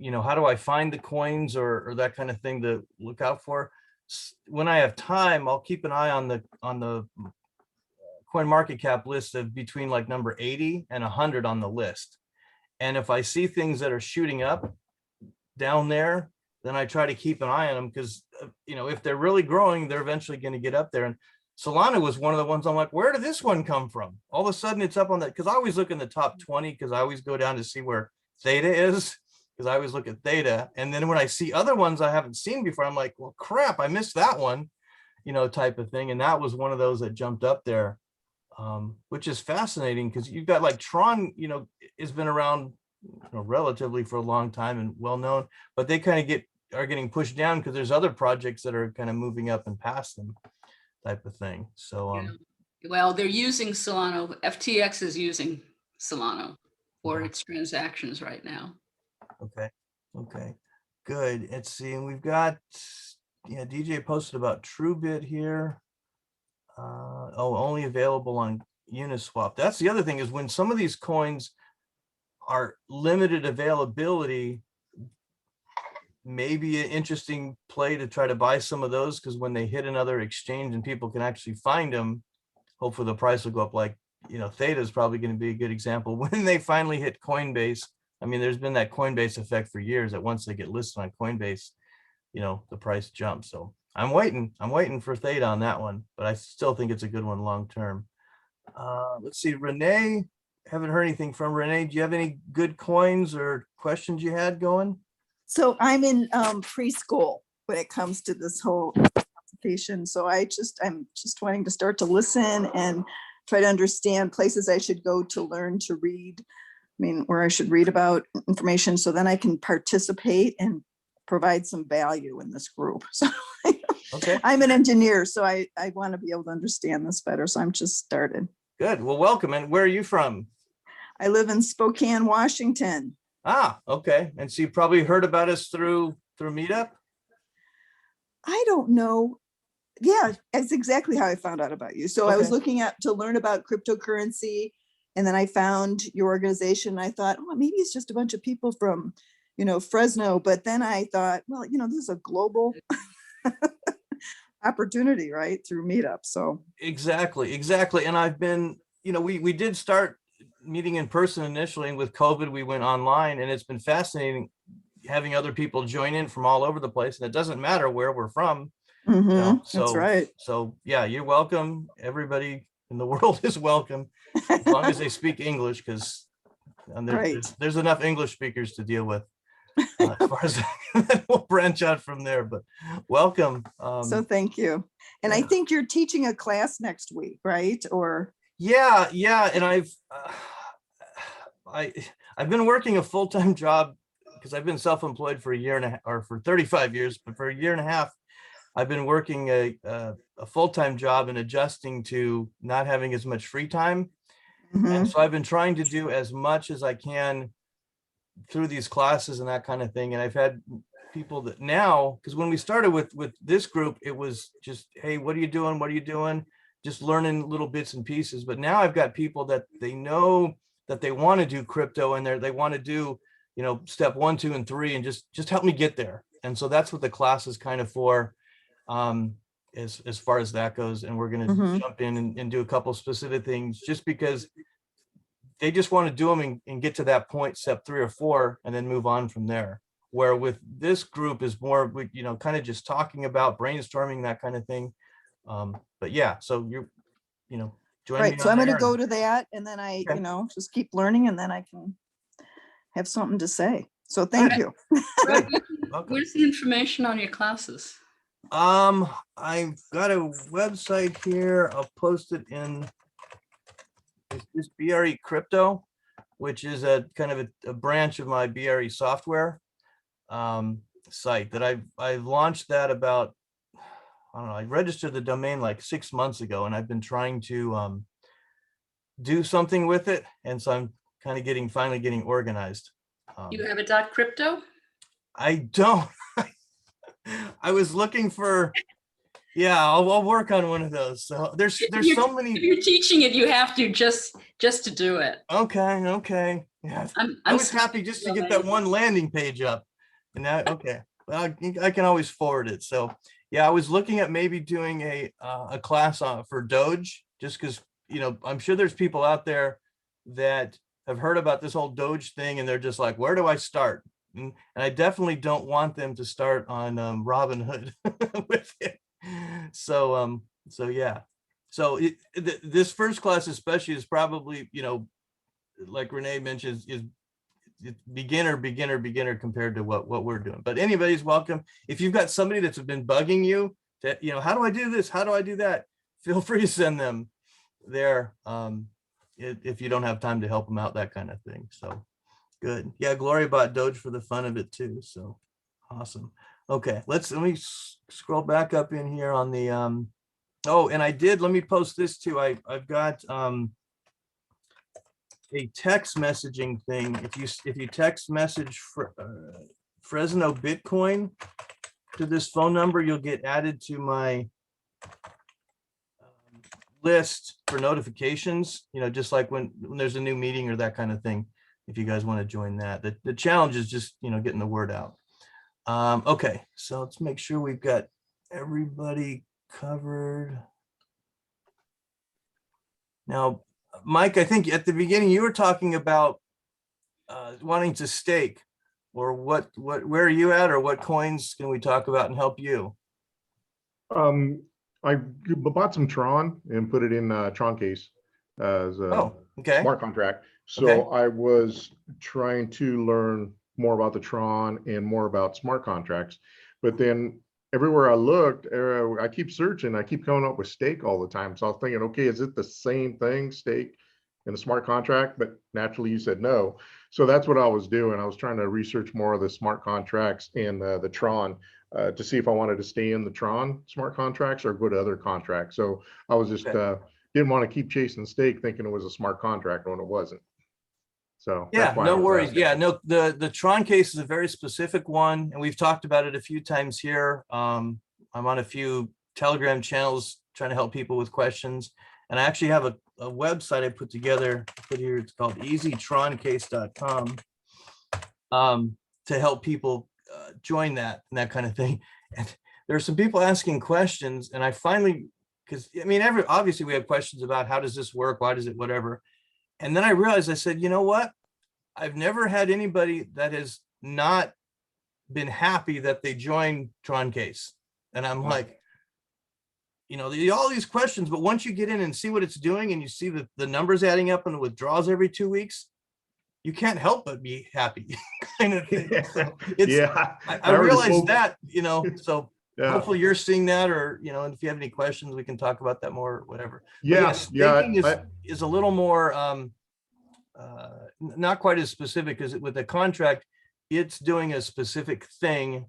how do I find the coins or that kind of thing to look out for? When I have time, I'll keep an eye on the CoinMarketCap list of between like number 80 and 100 on the list. And if I see things that are shooting up down there, then I try to keep an eye on them because, if they're really growing, they're eventually going to get up there. And Solana was one of the ones I'm like, where did this one come from? All of a sudden it's up on that, because I always look in the top 20 because I always go down to see where Theta is, because I always look at Theta. And then when I see other ones I haven't seen before, I'm like, well, crap, I missed that one, type of thing. And that was one of those that jumped up there, which is fascinating because you've got like Tron, has been around relatively for a long time and well known, but they kind of are getting pushed down because there's other projects that are kind of moving up and past them, type of thing. So well, they're using Solano. FTX is using Solano for its transactions right now. okay, good. Let's see, and we've got DJ posted about TrueBit here. Only available on Uniswap. That's the other thing, is when some of these coins are limited availability, maybe an interesting play to try to buy some of those, because when they hit another exchange and people can actually find them, hopefully the price will go up. Like, Theta is probably going to be a good example. When they finally hit Coinbase, I mean, there's been that Coinbase effect for years that once they get listed on Coinbase, the price jumps. So I'm waiting for Theta on that one, but I still think it's a good one long term. Let's see, Renee, haven't heard anything from Renee. Do you have any good coins or questions you had going? So I'm in preschool when it comes to this whole consultation. So I'm just wanting to start to listen and try to understand places I should go to learn to read. I mean, where I should read about information so then I can participate and provide some value in this group. So Okay, I'm an engineer, so I want to be able to understand this better. So I'm just started. good. Well, welcome. And where are you from? I live in Spokane, Washington. Ah, okay. And so you probably heard about us through Meetup? I don't know. Yeah, that's exactly how I found out about you. So I was Okay. looking at to learn about cryptocurrency, and then I found your organization. I thought, oh, maybe it's just a bunch of people from, Fresno. But then I thought, well, this is a global opportunity, right? Through Meetup. So Exactly. And I've been, we did start meeting in person initially, and with COVID, we went online, and it's been fascinating having other people join in from all over the place. And it doesn't matter where we're from. that's So, right. So yeah, you're welcome. Everybody in the world is welcome, as long as they speak English, because Right. there's enough English speakers to deal with. As far as we'll branch out from there, but welcome. So thank you. And I yeah. think you're teaching a class next week, right? Or Yeah, and I've been working a full-time job because I've been self-employed for a year and a half, or for 35 years, but for a year and a half, I've been working a full-time job and adjusting to not having as much free time. And so I've been trying to do as much as I can through these classes and that kind of thing. And I've had people that now, because when we started with this group, it was just, hey, what are you doing? What are you doing? Just learning little bits and pieces. But now I've got people that they know that they want to do crypto, and they want to do, step 1, 2, and 3, and just help me get there. And so that's what the class is kind of for, as far as that goes. And we're going to jump in and do a couple specific things, just because they just want to do them and get to that point, step 3 or 4, and then move on from there. Where with this group is more, kind of just talking about brainstorming, that kind of thing. But yeah, so you're, join me right. So on I'm going to there. go to that, and then I, Okay. just keep learning, and then I can have something to say. So thank Right. you. Good. Welcome. Where's the information on your classes? I've got a website here. I'll post it in is BRE Crypto, which is a kind of a branch of my BRE software site that I've launched that about, I don't know, I registered the domain like 6 months ago, and I've been trying to do something with it. And so I'm kind of finally getting organized. You have a .crypto? I don't. I was looking for, yeah, I'll work on one of those. So there's If so If many. you're teaching it, you have to just to do it. Okay. Yeah, I was happy just to get that one landing page up. And now, okay, well, I can always forward it. So yeah, I was looking at maybe doing a class for Doge, just because, you know, I'm sure there's people out there that have heard about this whole Doge thing and they're just like, where do I start? And I definitely don't want them to start on Robinhood with it. So yeah. So this first class especially is probably, you know, like Renee mentioned, is beginner compared to what we're doing. But anybody's welcome. If you've got somebody that's been bugging you that, you know, how do I do this? How do I do that? Feel free to send them there. If you don't have time to help them out, that kind of thing. So good. Yeah, Gloria bought Doge for the fun of it too. So awesome. Okay, let me scroll back up in here on the oh, and let me post this too. I've got a text messaging thing. If you text message Fresno Bitcoin to this phone number, you'll get added to my list for notifications, you know, just like when there's a new meeting or that kind of thing. If you guys want to join that, the challenge is just, you know, getting the word out. Okay, so let's make sure we've got everybody covered. Now, Mike, I think at the beginning you were talking about wanting to stake, or where are you at, or what coins can we talk about and help you? I bought some Tron and put it in Tron case as a Oh, okay. smart contract. So Okay. I was trying to learn more about the Tron and more about smart contracts, but then everywhere I looked, I keep searching, I keep coming up with stake all the time. So I was thinking, okay, is it the same thing, stake and a smart contract? But naturally you said no. So that's what I was doing. I was trying to research more of the smart contracts and the Tron to see if I wanted to stay in the Tron smart contracts or go to other contracts. So I was just didn't want to keep chasing stake thinking it was a smart contract when it wasn't. So Yeah, that's why no worries. Yeah, no, the Tron case is a very specific one, and we've talked about it a few times here. I'm on a few Telegram channels trying to help people with questions, and I actually have a website I put together. Put here, it's called easytroncase.com, to help people join that and that kind of thing. And there are some people asking questions, and I finally, because I mean, obviously we have questions about how does this work, why does it, whatever. And then I realized, I said, you know what? I've never had anybody that has not been happy that they joined Tron Case. And I'm like, you know, all these questions, but once you get in and see what it's doing and you see the numbers adding up and the withdrawals every 2 weeks, you can't help but be happy kind of thing. So I realized that, you know, so hopefully you're seeing that, or, you know, and if you have any questions, we can talk about that more, whatever. Staking is a little more, not quite as specific, because with a contract, it's doing a specific thing.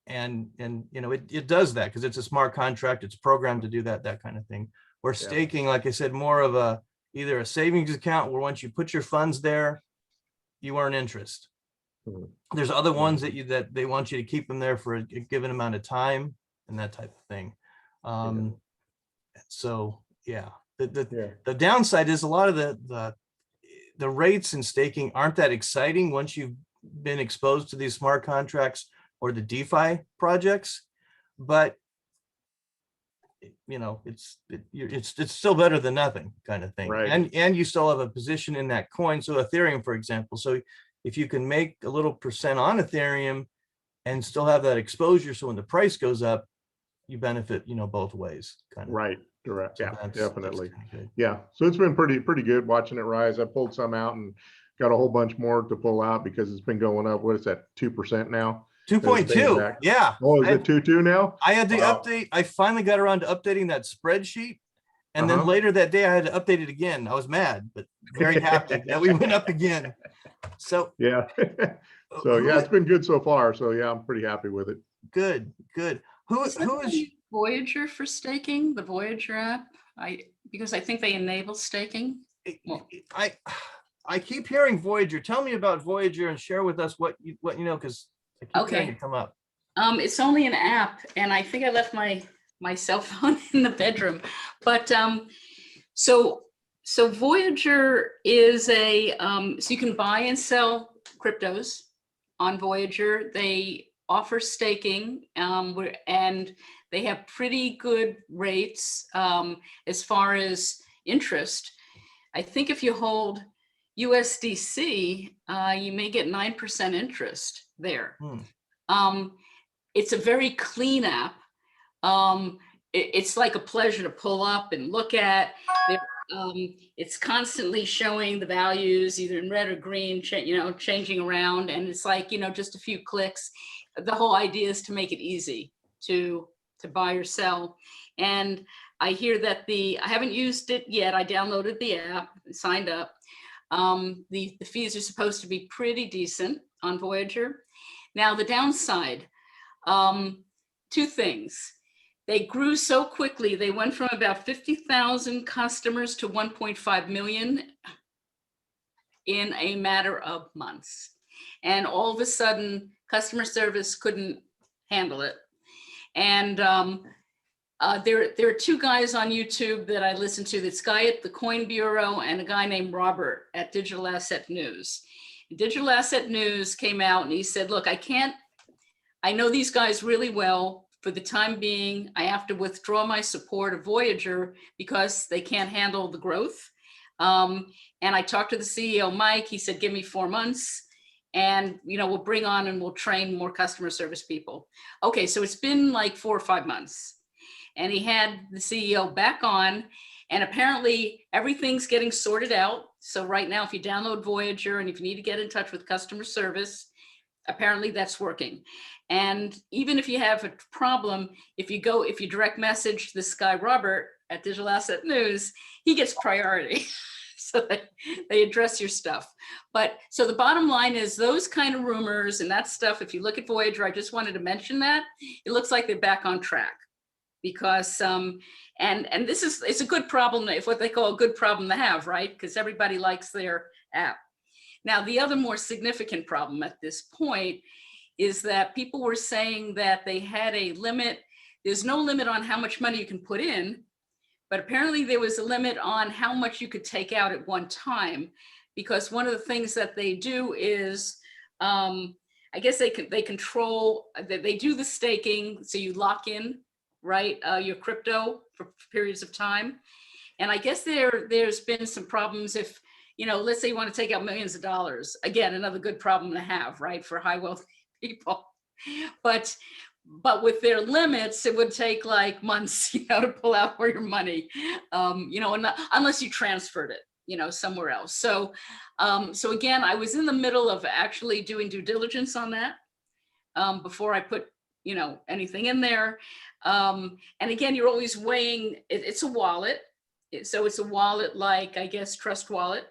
And you know, it does that because it's a smart contract. It's programmed to do that kind of thing. Where staking, like I said, more of either a savings account where once you put your funds there, you earn interest. There's other ones that they want you to keep them there for a given amount of time and that type of thing. So yeah, the downside is a lot of the rates in staking aren't that exciting once you've been exposed to these smart contracts or the DeFi projects, but you know, it's still better than nothing kind of thing. Right. And you still have a position in that coin. So Ethereum, for example, so if you can make a little percent on Ethereum and still have that exposure, so when the price goes up, you benefit, you know, both ways kind of. Right. Correct. So Yeah, definitely. Good. Yeah. So it's been pretty good watching it rise. I pulled some out and got a whole bunch more to pull out because it's been going up. What is that? 2% now? 2.2. Yeah. Oh, is it 2.2 now? I had to update. I finally got around to updating that spreadsheet, And then Uh-huh. later that day, I had to update it again. I was mad, but very happy that we went up again. So Yeah. So who- yeah, it's been good so far. So yeah, I'm pretty happy with it. good, good. Who is, Voyager for staking, the Voyager app? Because I think they enable staking. Well- I keep hearing Voyager. Tell me about Voyager and share with us what you know, because I keep hearing Okay. it come up. It's only an app, and I think I left my cell phone in the bedroom. But so Voyager is a so you can buy and sell cryptos on Voyager. They offer staking, and they have pretty good rates as far as interest. I think if you hold USDC, you may get 9% interest there. It's a very clean app. It's like a pleasure to pull up and look at. It's constantly showing the values either in red or green, changing around. And it's like, just a few clicks. The whole idea is to make it easy to buy or sell. And I hear that I haven't used it yet. I downloaded the app and signed up. The fees are supposed to be pretty decent on Voyager. Now, the downside, two things. They grew so quickly. They went from about 50,000 customers to 1.5 million in a matter of months. And all of a sudden, customer service couldn't handle it. And there are two guys on YouTube that I listen to. This guy at the Coin Bureau and a guy named Robert at Digital Asset News. Digital Asset News came out and he said, look, I know these guys really well. For the time being, I have to withdraw my support of Voyager because they can't handle the growth. And I talked to the CEO, Mike. He said, give me 4 months and we'll bring on and we'll train more customer service people. Okay, so it's been like 4 or 5 months. And he had the CEO back on, and apparently everything's getting sorted out. So right now, if you download Voyager and if you need to get in touch with customer service, apparently that's working. And even if you have a problem, if you direct message this guy, Robert at Digital Asset News, he gets priority. So they address your stuff. But so the bottom line is those kind of rumors and that stuff, if you look at Voyager, I just wanted to mention that, it looks like they're back on track. Because and it's a good problem, if what they call a good problem to have, right? Because everybody likes their app. Now, the other more significant problem at this point is that people were saying that they had a limit. There's no limit on how much money you can put in, but apparently there was a limit on how much you could take out at one time, because one of the things that they do is, I guess they control, they do the staking, so you lock in, right, your crypto for periods of time. And I guess there's been some problems if, let's say you want to take out millions of dollars. Again, another good problem to have, right, for high wealth people. But with their limits, it would take like months, to pull out all your money, unless you transferred it, somewhere else. So again, I was in the middle of actually doing due diligence on that before I put, anything in there. And again, you're always weighing, it's a wallet. So it's a wallet like, I guess, Trust Wallet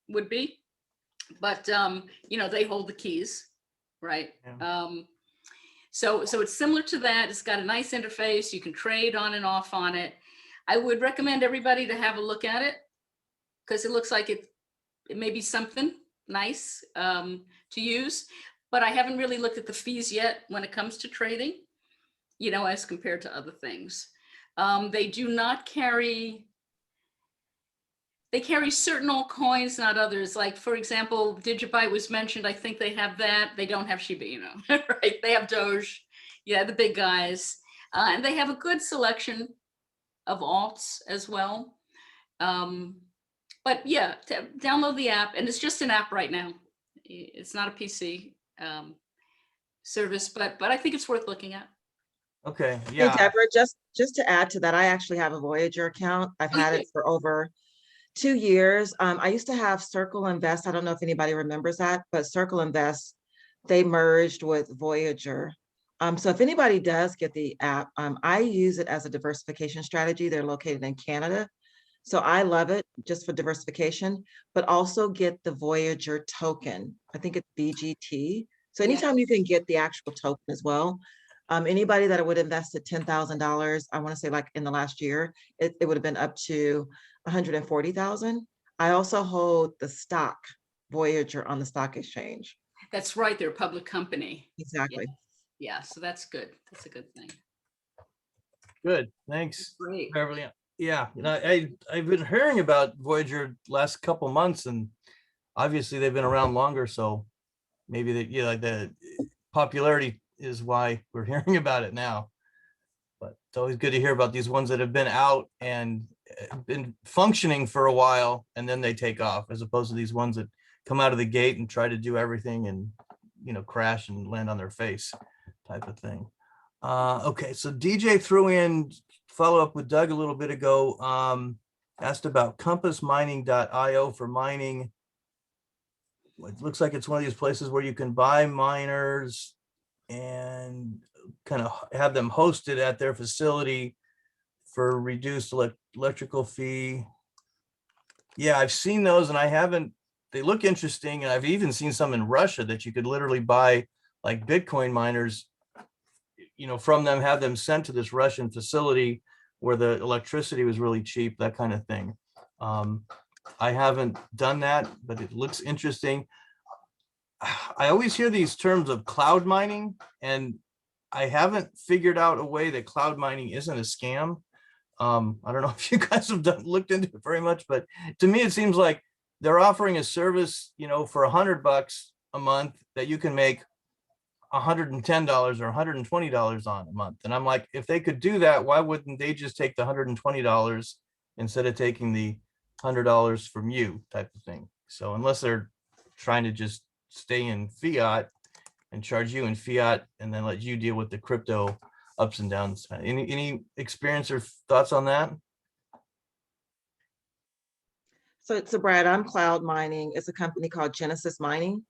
would be. But, they hold the keys, right? Yeah. So it's similar to that. It's got a nice interface. You can trade on and off on it. I would recommend everybody to have a look at it because it looks like it may be something nice to use. But I haven't really looked at the fees yet when it comes to trading, as compared to other things. They do not carry, they carry certain altcoins, not others. Like, for example, Digibyte was mentioned. I think they have that. They don't have Shiba Inu, right? They have Doge, yeah, the big guys. And they have a good selection of alts as well. But yeah, download the app, and it's just an app right now. It's not a PC service, but I think it's worth looking at. Okay, Hey, yeah. Deborah, just to add to that, I actually have a Voyager account. I've had it for over 2 years. I used to have Circle Invest. I don't know if anybody remembers that, but Circle Invest, they merged with Voyager. So if anybody does get the app, I use it as a diversification strategy. They're located in Canada. So I love it just for diversification, but also get the Voyager token. I think it's BGT. So anytime you can get the actual token as well, anybody that would invest at $10,000, I want to say like in the last year, it would have been up to 140,000. I also hold the stock Voyager on the stock exchange. That's right, they're a public company. Exactly. Yeah, so that's good. That's a good thing. Good, thanks, Great. Beverly. Yeah, I've been hearing about Voyager last couple months, and obviously they've been around longer, so maybe the popularity is why we're hearing about it now. But it's always good to hear about these ones that have been out and been functioning for a while, and then they take off, as opposed to these ones that come out of the gate and try to do everything and, crash and land on their face type of thing. Okay, so DJ threw in follow up with Doug a little bit ago, asked about compassmining.io for mining. It looks like it's one of these places where you can buy miners and kind of have them hosted at their facility for reduced electrical fee. Yeah, I've seen those and I haven't, they look interesting. And I've even seen some in Russia that you could literally buy like Bitcoin miners, from them, have them sent to this Russian facility where the electricity was really cheap, that kind of thing. I haven't done that, but it looks interesting. I always hear these terms of cloud mining, and I haven't figured out a way that cloud mining isn't a scam. I don't know if you guys have looked into it very much, but to me, it seems like they're offering a service, for $100 a month that you can make $110 or $120 on a month. And I'm like, if they could do that, why wouldn't they just take the $120 instead of taking the $100 from you type of thing? So unless they're trying to just stay in fiat and charge you in fiat and then let you deal with the crypto ups and downs. Any experience or thoughts on that? So Brad, I'm cloud mining. It's a company called Genesis Mining.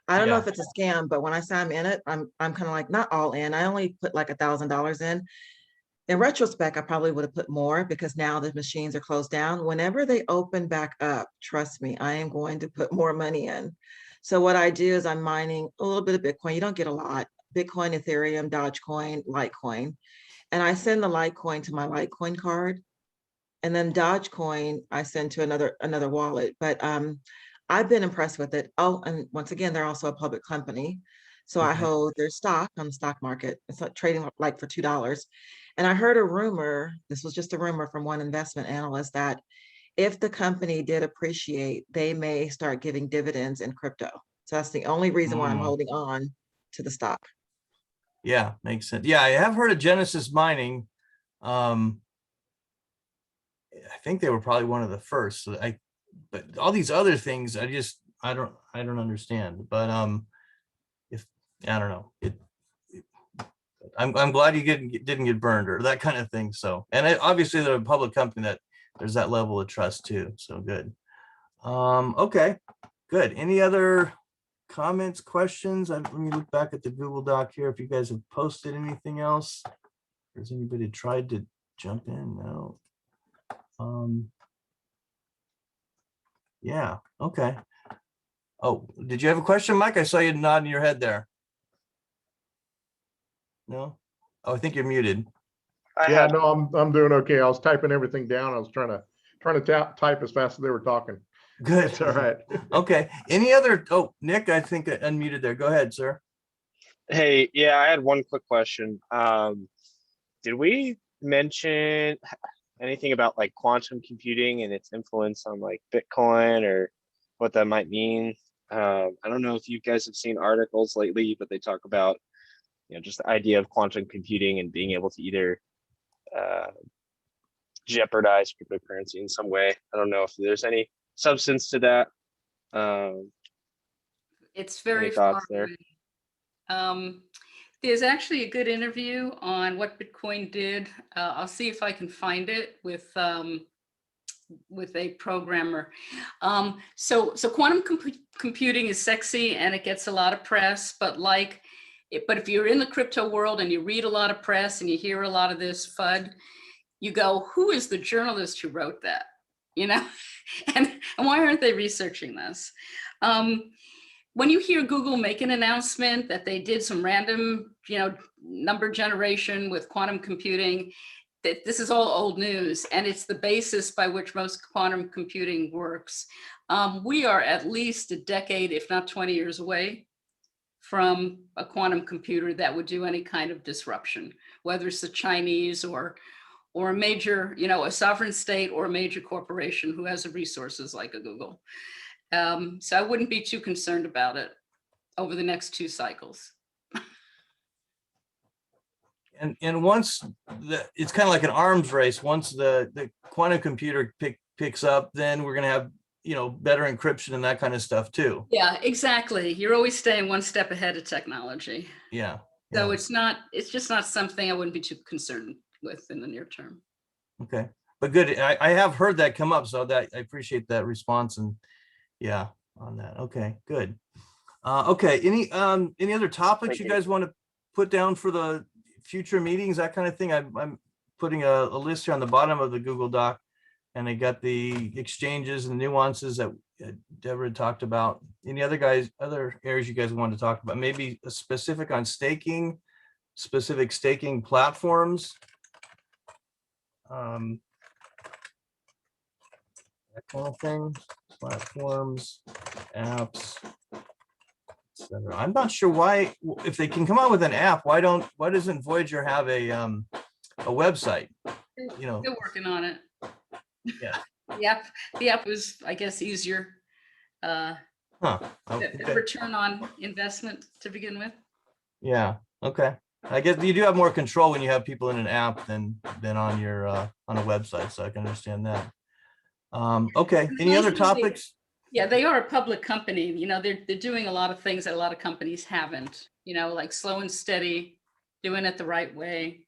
I don't know Yeah. if it's a scam, but when I say I'm in it, I'm kind of like not all in. I only put like $1,000 in. In retrospect, I probably would have put more because now the machines are closed down. Whenever they open back up, trust me, I am going to put more money in. So what I do is I'm mining a little bit of Bitcoin. You don't get a lot. Bitcoin, Ethereum, Dogecoin, Litecoin. And I send the Litecoin to my Litecoin card. And then Dogecoin, I send to another wallet. But I've been impressed with it. Oh, and once again, they're also a public company. So I Okay. hold their stock on the stock market. It's like trading like for $2. And I heard a rumor, this was just a rumor from one investment analyst, that if the company did appreciate, they may start giving dividends in crypto. So that's the only reason why I'm holding on to the stock. Yeah, makes sense. Yeah, I have heard of Genesis Mining. I think they were probably one of the first. So but all these other things, I don't understand. But I don't know. I'm glad you didn't get burned or that kind of thing. So, and obviously they're a public company that there's that level of trust too. So good. Okay, good. Any other comments, questions? Let me look back at the Google Doc here. If you guys have posted anything else, has anybody tried to jump in? No. Yeah. Okay. Oh, did you have a question, Mike? I saw you nodding your head there. No? Oh, I think you're muted. Yeah, no, I'm doing okay. I was typing everything down. I was trying to type as fast as they were talking. Good. It's all right. Okay. Any other? Oh, Nick, I think I unmuted there. Go ahead, sir. Hey, yeah, I had one quick question. Did we mention anything about like quantum computing and its influence on like Bitcoin or what that might mean? I don't know if you guys have seen articles lately, but they talk about, just the idea of quantum computing and being able to either jeopardize cryptocurrency in some way. I don't know if there's any substance to that. It's very Any far thoughts there? away. There's actually a good interview on what Bitcoin did. I'll see if I can find it with a programmer. So quantum computing is sexy and it gets a lot of press, but if you're in the crypto world and you read a lot of press and you hear a lot of this FUD, you go, who is the journalist who wrote that? you know? And why aren't they researching this? When you hear Google make an announcement that they did some random, number generation with quantum computing, that this is all old news, and it's the basis by which most quantum computing works. We are at least a decade, if not 20 years away from a quantum computer that would do any kind of disruption, whether it's the Chinese or a major, a sovereign state or a major corporation who has the resources like a Google. So I wouldn't be too concerned about it over the next 2 cycles. And once it's kind of like an arms race. Once the quantum computer picks up, then we're going to have, better encryption and that kind of stuff too. Yeah, exactly. You're always staying one step ahead of technology. Yeah. So yeah. it's just not something I wouldn't be too concerned with in the near term. Okay, but good. I have heard that come up, so that I appreciate that response, and yeah, on that. Okay, good. Okay, any other topics Thank you you. guys want to put down for the future meetings, that kind of thing? I'm putting a list here on the bottom of the Google Doc, and I got the exchanges and nuances that Deborah talked about. Any other areas you guys want to talk about? Maybe a specific on staking, specific staking platforms. That kind of thing, platforms, apps, etc. I'm not sure why, if they can come out with an app, why doesn't Voyager have a website? They're working on it. Yeah. The app was, I guess, easier. Huh. Okay. Return on investment to begin with. Yeah. Okay. I guess you do have more control when you have people in an app than on your on a website, so I can understand that. Okay. Any other topics? Yeah, they are a public company. They're doing a lot of things that a lot of companies haven't. Like slow and steady, doing it the right way.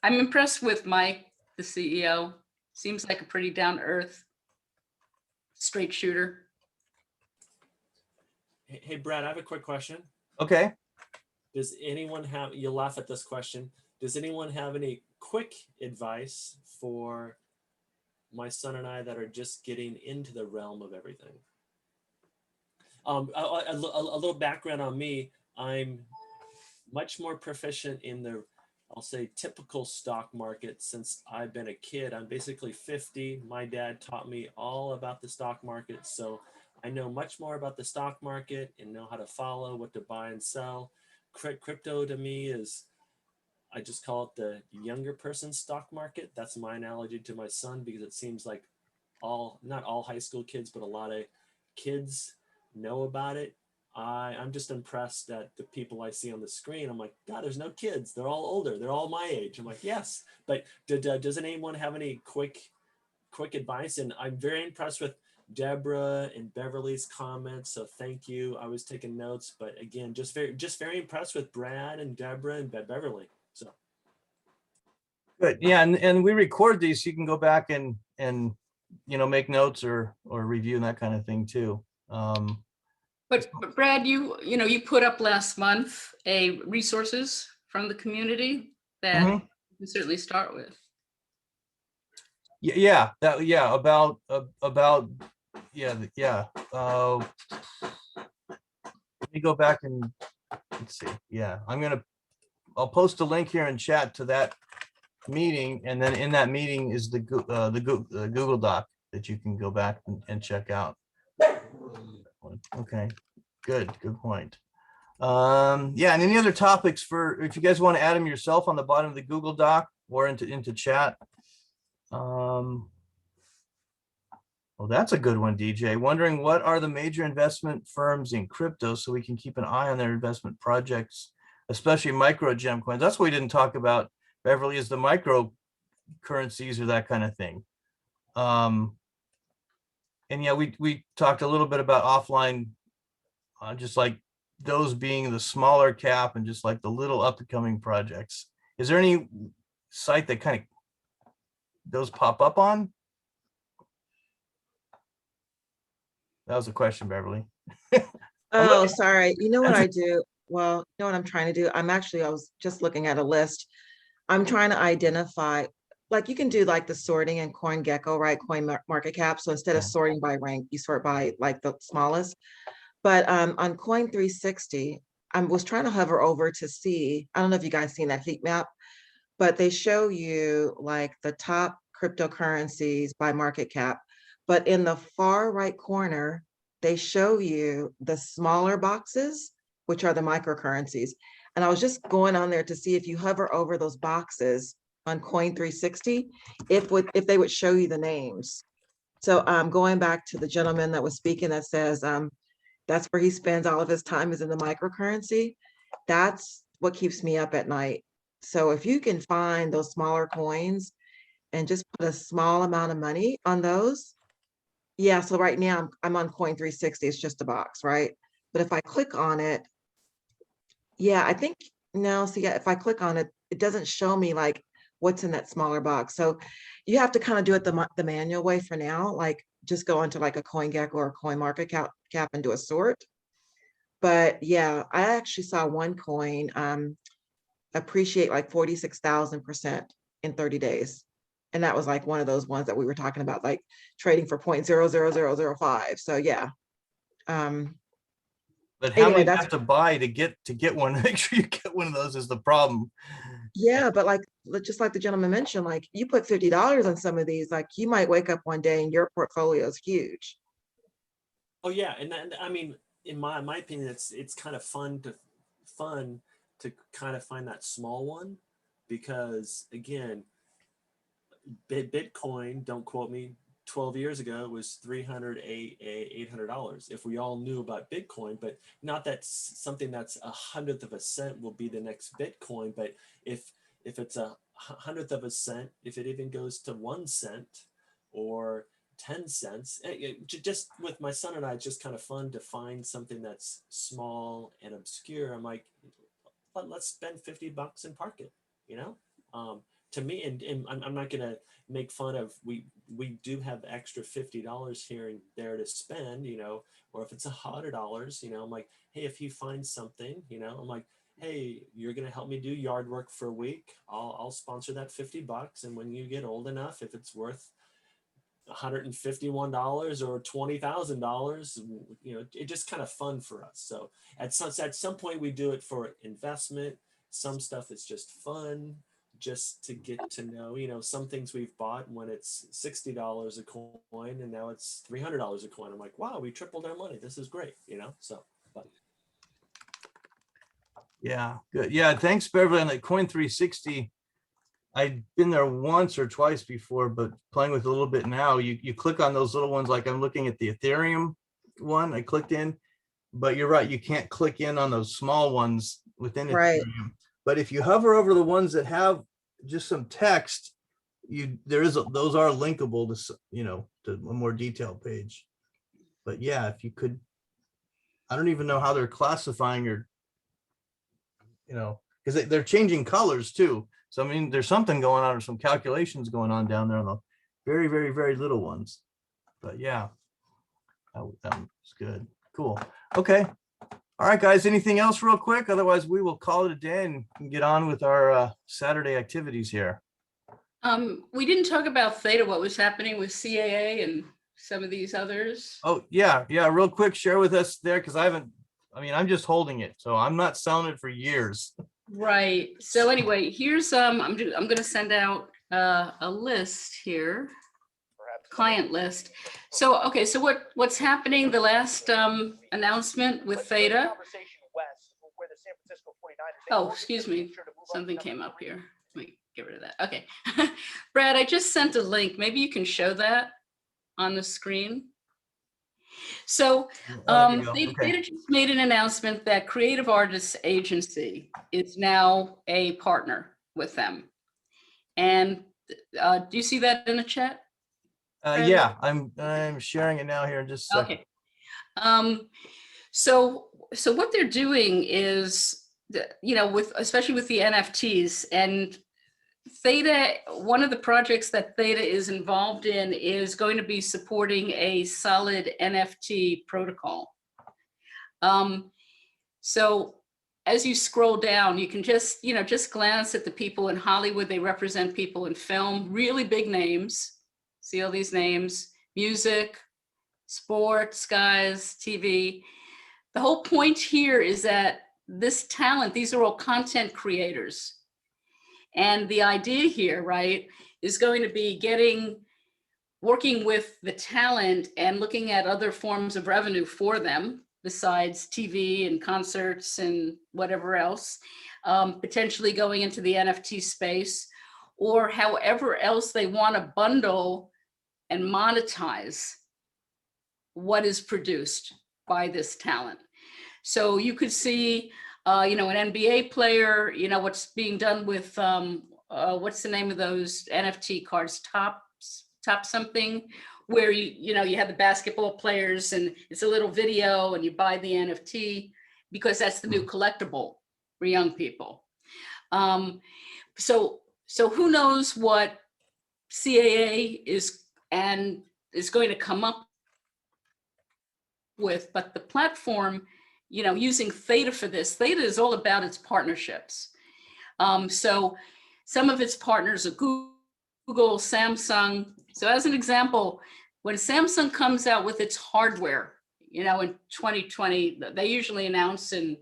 I'm impressed with Mike, the CEO. Seems like a pretty down-to-earth, straight shooter. Hey, Brad, I have a quick question. Okay. Does anyone have, you'll laugh at this question, does anyone have any quick advice for my son and I that are just getting into the realm of everything? A little background on me. I'm much more proficient in the, I'll say, typical stock market since I've been a kid. I'm basically 50. My dad taught me all about the stock market. So I know much more about the stock market and know how to follow, what to buy and sell. Crypto to me is, I just call it the younger person's stock market. That's my analogy to my son, because it seems like not all high school kids, but a lot of kids know about it. I'm just impressed at the people I see on the screen. I'm like, God, there's no kids. They're all older. They're all my age. I'm like, yes. But doesn't anyone have any quick advice? And I'm very impressed with Deborah and Beverly's comments, so thank you. I was taking notes, but again, just very impressed with Brad and Deborah and Beverly. So Good. Yeah, and we record these, so you can go back and make notes or review and that kind of thing too. But Brad, you put up last month resources from the community that you can certainly start with. Yeah. About. Let me go back and let's see. Yeah, I'll post a link here in chat to that meeting, and then in that meeting is the Google Doc that you can go back and check out. Okay, good point. Yeah, and any other topics if you guys want to add them yourself on the bottom of the Google Doc or into chat. Well, that's a good one, DJ. Wondering what are the major investment firms in crypto so we can keep an eye on their investment projects, especially micro gem coins. That's what we didn't talk about, Beverly, is the micro currencies or that kind of thing. And yeah, we talked a little bit about offline, just like those being the smaller cap and just like the little up and coming projects. Is there any site that kind of those pop up on? That was a question, Beverly. Oh, sorry. You know what I do? Well, you know what I'm trying to do? I was just looking at a list. I'm trying to identify like you can do like the sorting in CoinGecko, right? Market cap. So instead of Yeah. sorting by rank, you sort by like the smallest. But on Coin 360, I was trying to hover over to see, I don't know if you guys seen that heat map, but they show you like the top cryptocurrencies by market cap. But in the far right corner, they show you the smaller boxes, which are the microcurrencies. And I was just going on there to see if you hover over those boxes on Coin 360, if they would show you the names. So going back to the gentleman that was speaking that says that's where he spends all of his time is in the microcurrency. That's what keeps me up at night. So if you can find those smaller coins and just put a small amount of money on those. Yeah, so right now I'm on Coin 360, it's just a box, right? But if I click on it, yeah, I think, no, see, if I click on it, it doesn't show me like what's in that smaller box. So you have to kind of do it the manual way for now, like just go into like a CoinGecko or CoinMarketCap and do a sort. But yeah, I actually saw one coin appreciate like 46,000% in 30 days. And that was like one of those ones that we were talking about, like trading for 0.00005. So yeah. But how Anyway, many do you have to buy to get one? Make sure you get one of those is the problem. Yeah, but like just like the gentleman mentioned, like you put $50 on some of these, like you might wake up one day and your portfolio is huge. Oh yeah, and I mean, in my opinion, it's kind of fun to kind of find that small one, because again, Bitcoin, don't quote me, 12 years ago was $300, $800. If we all knew about Bitcoin, but not that something that's 1/100 of a cent will be the next Bitcoin, but if it's 1/100 of a cent, if it even goes to 1 cent or 10 cents, just with my son and I, it's just kind of fun to find something that's small and obscure. I'm like, let's spend $50 and park it, you know? To me, and I'm not gonna make fun of, we do have extra $50 here and there to spend, you know, or if it's $100, you know, I'm like, hey, if you find something, you know, I'm like, hey, you're gonna help me do yard work for a week, I'll sponsor that $50, and when you get old enough, if it's worth $151 or $20,000, you know, it's just kind of fun for us. So at some point we do it for investment. Some stuff is just fun, just to get to know, you know, some things we've bought when it's $60 a coin and now it's $300 a coin. I'm like, wow, we tripled our money. This is great, you know? So, but. Yeah, good. Yeah, thanks, Beverly. On the Coin 360, I've been there once or twice before, but playing with a little bit now, you click on those little ones, like I'm looking at the Ethereum one, I clicked in, but you're right, you can't click in on those small ones within Right. Ethereum. But if you hover over the ones that have just some text, those are linkable to, you know, to a more detailed page. But yeah, if you could, I don't even know how they're classifying your, you know, because they're changing colors too. So I mean, there's something going on, or some calculations going on down there on the very, very, very little ones. But yeah, that was good. Cool. Okay. All right, guys, anything else real quick? Otherwise, we will call it a day and get on with our Saturday activities here. We didn't talk about Theta, what was happening with CAA and some of these others. Oh, yeah. Yeah. Real quick, share with us there, because I'm just holding it. So I'm not selling it for years. Right. So anyway, here's, I'm going to send out a list here, client list. So, okay, so what's happening, the last announcement with Theta. Oh, excuse me, something came up here. Let me get rid of that. Okay. Brad, I just sent a link. Maybe you can show that on the screen. So Theta just made an announcement that Creative Artists Agency is now a partner with them. And do you see that in the chat? Yeah, I'm sharing it now here in just a second. Okay. So what they're doing is, you know, especially with the NFTs, and Theta, one of the projects that Theta is involved in is going to be supporting a solid NFT protocol. So as you scroll down, you can just, just glance at the people in Hollywood. They represent people in film, really big names. See all these names, music, sports guys, TV. The whole point here is that this talent, these are all content creators. And the idea here, right, is going to be working with the talent and looking at other forms of revenue for them besides TV and concerts and whatever else, potentially going into the NFT space, or however else they want to bundle and monetize what is produced by this talent. So you could see, an NBA player, what's being done with, what's the name of those NFT cards, top something, where you have the basketball players and it's a little video and you buy the NFT because that's the new collectible for young people. So who knows what CAA is going to come up with, but the platform, using Theta for this, Theta is all about its partnerships. So some of its partners are Google, Samsung. So as an example, when Samsung comes out with its hardware, in 2020, they usually announce in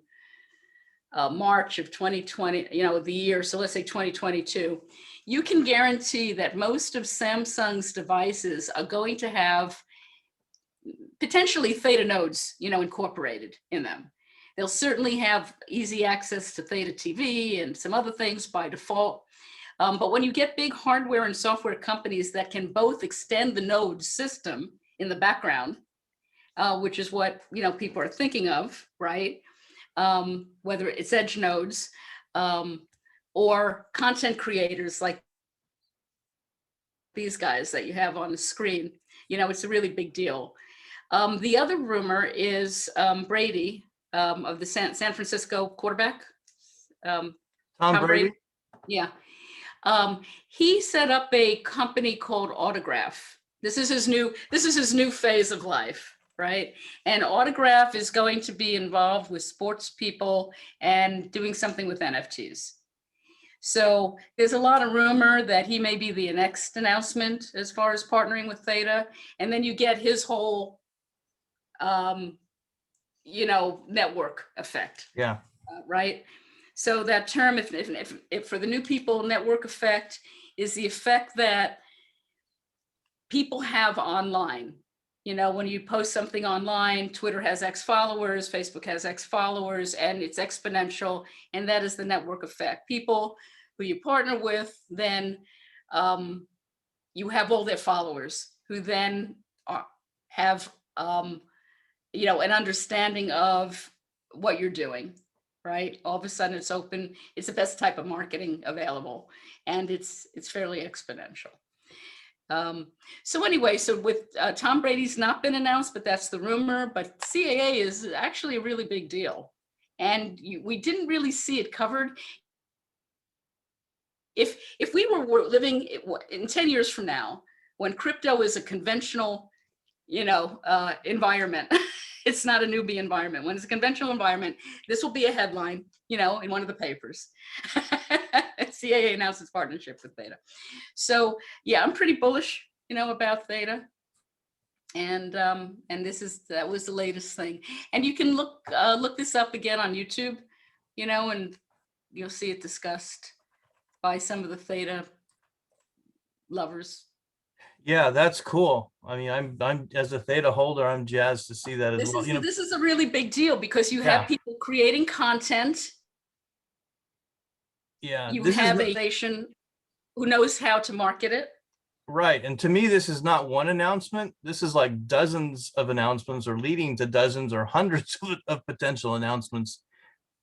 March of 2020, the year, so let's say 2022, you can guarantee that most of Samsung's devices are going to have potentially Theta nodes, incorporated in them. They'll certainly have easy access to Theta TV and some other things by default. But when you get big hardware and software companies that can both extend the node system in the background, which is what people are thinking of, right? Whether it's edge nodes or content creators like these guys that you have on the screen, it's a really big deal. The other rumor is Brady of the San Francisco quarterback. Tom Brady? Yeah. He set up a company called Autograph. This is his new phase of life, right? And Autograph is going to be involved with sports people and doing something with NFTs. So there's a lot of rumor that he may be the next announcement as far as partnering with Theta. And then you get his whole, network effect. Yeah. Right. So that term, if for the new people, network effect is the effect that people have online. When you post something online, Twitter has X followers, Facebook has X followers, and it's exponential. And that is the network effect. People who you partner with, then you have all their followers who then have, an understanding of what you're doing. Right? All of a sudden it's open. It's the best type of marketing available. And it's fairly exponential. So anyway, so with Tom Brady's not been announced, but that's the rumor. But CAA is actually a really big deal. And we didn't really see it covered. If we were living in 10 years from now, when crypto is a conventional, environment, it's not a newbie environment. When it's a conventional environment, this will be a headline, in one of the papers. CAA announced its partnership with Theta. So yeah, I'm pretty bullish, about Theta. And that was the latest thing. And you can look this up again on YouTube, and you'll see it discussed by some of the Theta lovers. Yeah, that's cool. I mean, I'm as a Theta holder, I'm jazzed to see that as well. This is a really big deal because you Yeah. have people creating content. Yeah, You this is have not- a nation who knows how to market it. right. And to me, this is not one announcement. This is like dozens of announcements or leading to dozens or hundreds of potential announcements.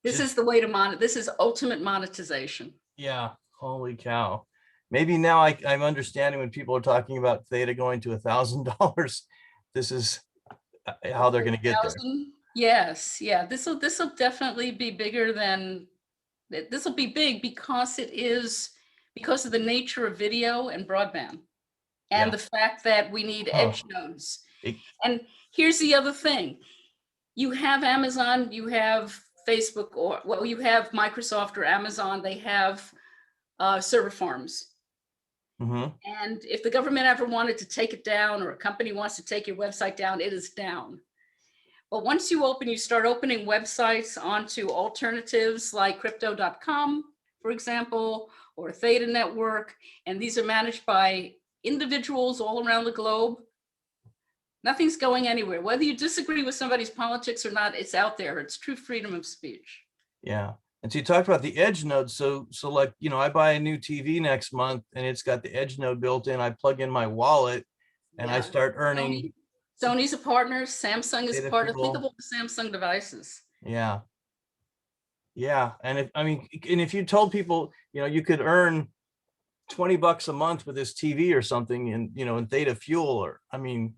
This is the way to this is ultimate monetization. Yeah, holy cow. Maybe now I'm understanding when people are talking about Theta going to $1,000. This is how they're going to get there. 1,000? Yes, yeah. This will definitely be bigger than. This will be big because because of the nature of video and broadband, and Yeah. the fact that we need edge nodes. It- And here's the other thing: you have Amazon, you have Facebook, or, well, you have Microsoft or Amazon, they have server farms. Mhm. And if the government ever wanted to take it down, or a company wants to take your website down, it is down. But once you start opening websites onto alternatives like crypto.com, for example, or Theta Network, and these are managed by individuals all around the globe, nothing's going anywhere. Whether you disagree with somebody's politics or not, it's out there. It's true freedom of speech. Yeah. And so you talked about the edge node. So like, I buy a new TV next month and it's got the edge node built in. I plug in my wallet and I Yeah. start earning. Sony's a partner. Samsung is a Data partner. Think fuel. of all the Samsung devices. Yeah. Yeah. And if you told people, you could earn $20 a month with this TV or something and, in Theta Fuel, or, and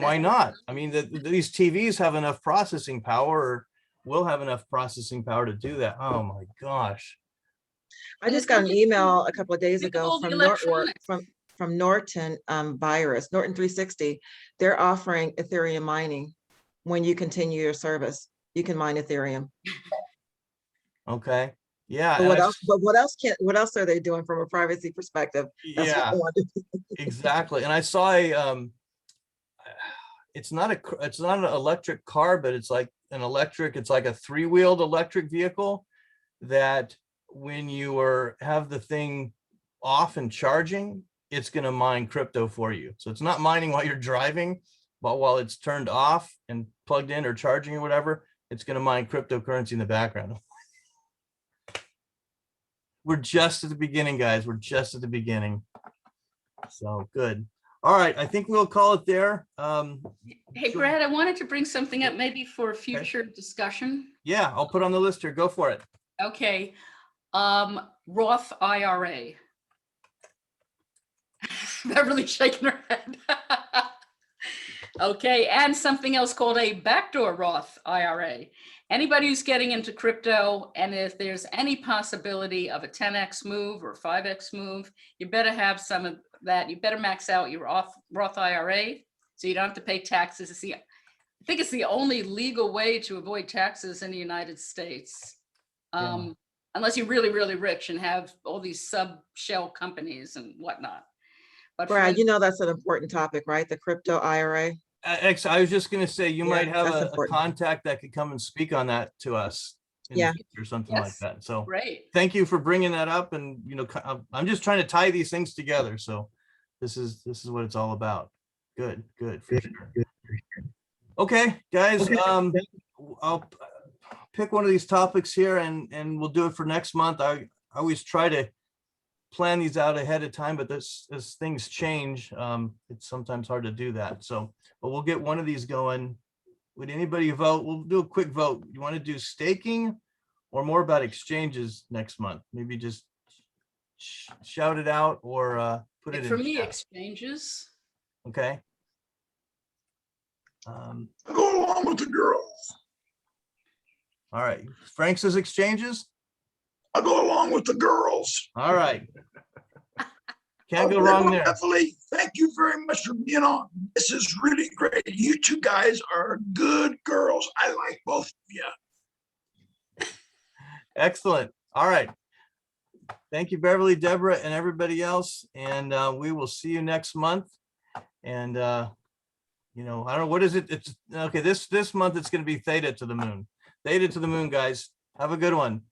why not? These TVs have enough processing power, or will have enough processing power to do that. Oh my gosh. I just got an email a couple of days Think of ago all the from Norton, electronics. from Norton Virus, Norton 360. They're offering Ethereum mining. When you continue your service, you can mine Ethereum. Okay. Yeah. But and what I- else? But what else are they doing from a privacy perspective? That's what Yeah. I wanted. Exactly. And I saw it's not an electric car, but it's like it's like a 3-wheeled electric vehicle that when you have the thing off and charging, it's going to mine crypto for you. So it's not mining while you're driving, but while it's turned off and plugged in or charging or whatever, it's going to mine cryptocurrency in the background. We're just at the beginning, guys. We're just at the beginning. So good. All right. I think we'll call it there. Hey, Brad, I wanted to bring something up maybe for future discussion. Yeah, I'll put on the list here. Go for it. Okay. Roth IRA. Beverly's shaking her head. Okay, and something else called a backdoor Roth IRA. Anybody who's getting into crypto, and if there's any possibility of a 10x move or 5x move, you better have some of that. You better max out your Roth IRA so you don't have to pay taxes. I think it's the only legal way to avoid taxes in the United States. Yeah. Unless you're really, really rich and have all these sub-shell companies and whatnot. But Brad, that's an important topic, right? The crypto IRA. I was just going to say, you Yeah, might have that's a important. contact that could come and speak on that to us in the Yeah. future, or something like Yes. that. So great. thank you for bringing that up. And, I'm just trying to tie these things together. So this is what it's all about. Good, for sure. Okay, guys, I'll pick one of these topics here and we'll do it for next month. I always try to plan these out ahead of time, but as things change, it's sometimes hard to do that. So, but we'll get one of these going. Would anybody vote? We'll do a quick vote. You want to do staking or more about exchanges next month? Maybe just shout it out or put it in. For me, chat. exchanges. Okay. Go along with the girls. All right. Frank says exchanges. I'll go along with the girls. All right. Can't go wrong there. Beverly, thank you very much for being on. This is really great. You two guys are good girls. I like both of you. Excellent. All right. Thank you, Beverly, Deborah, and everybody else. And we will see you next month. And I don't know, what is it? It's okay. This month it's going to be Theta to the Moon. Theta to the Moon, guys. Have a good one.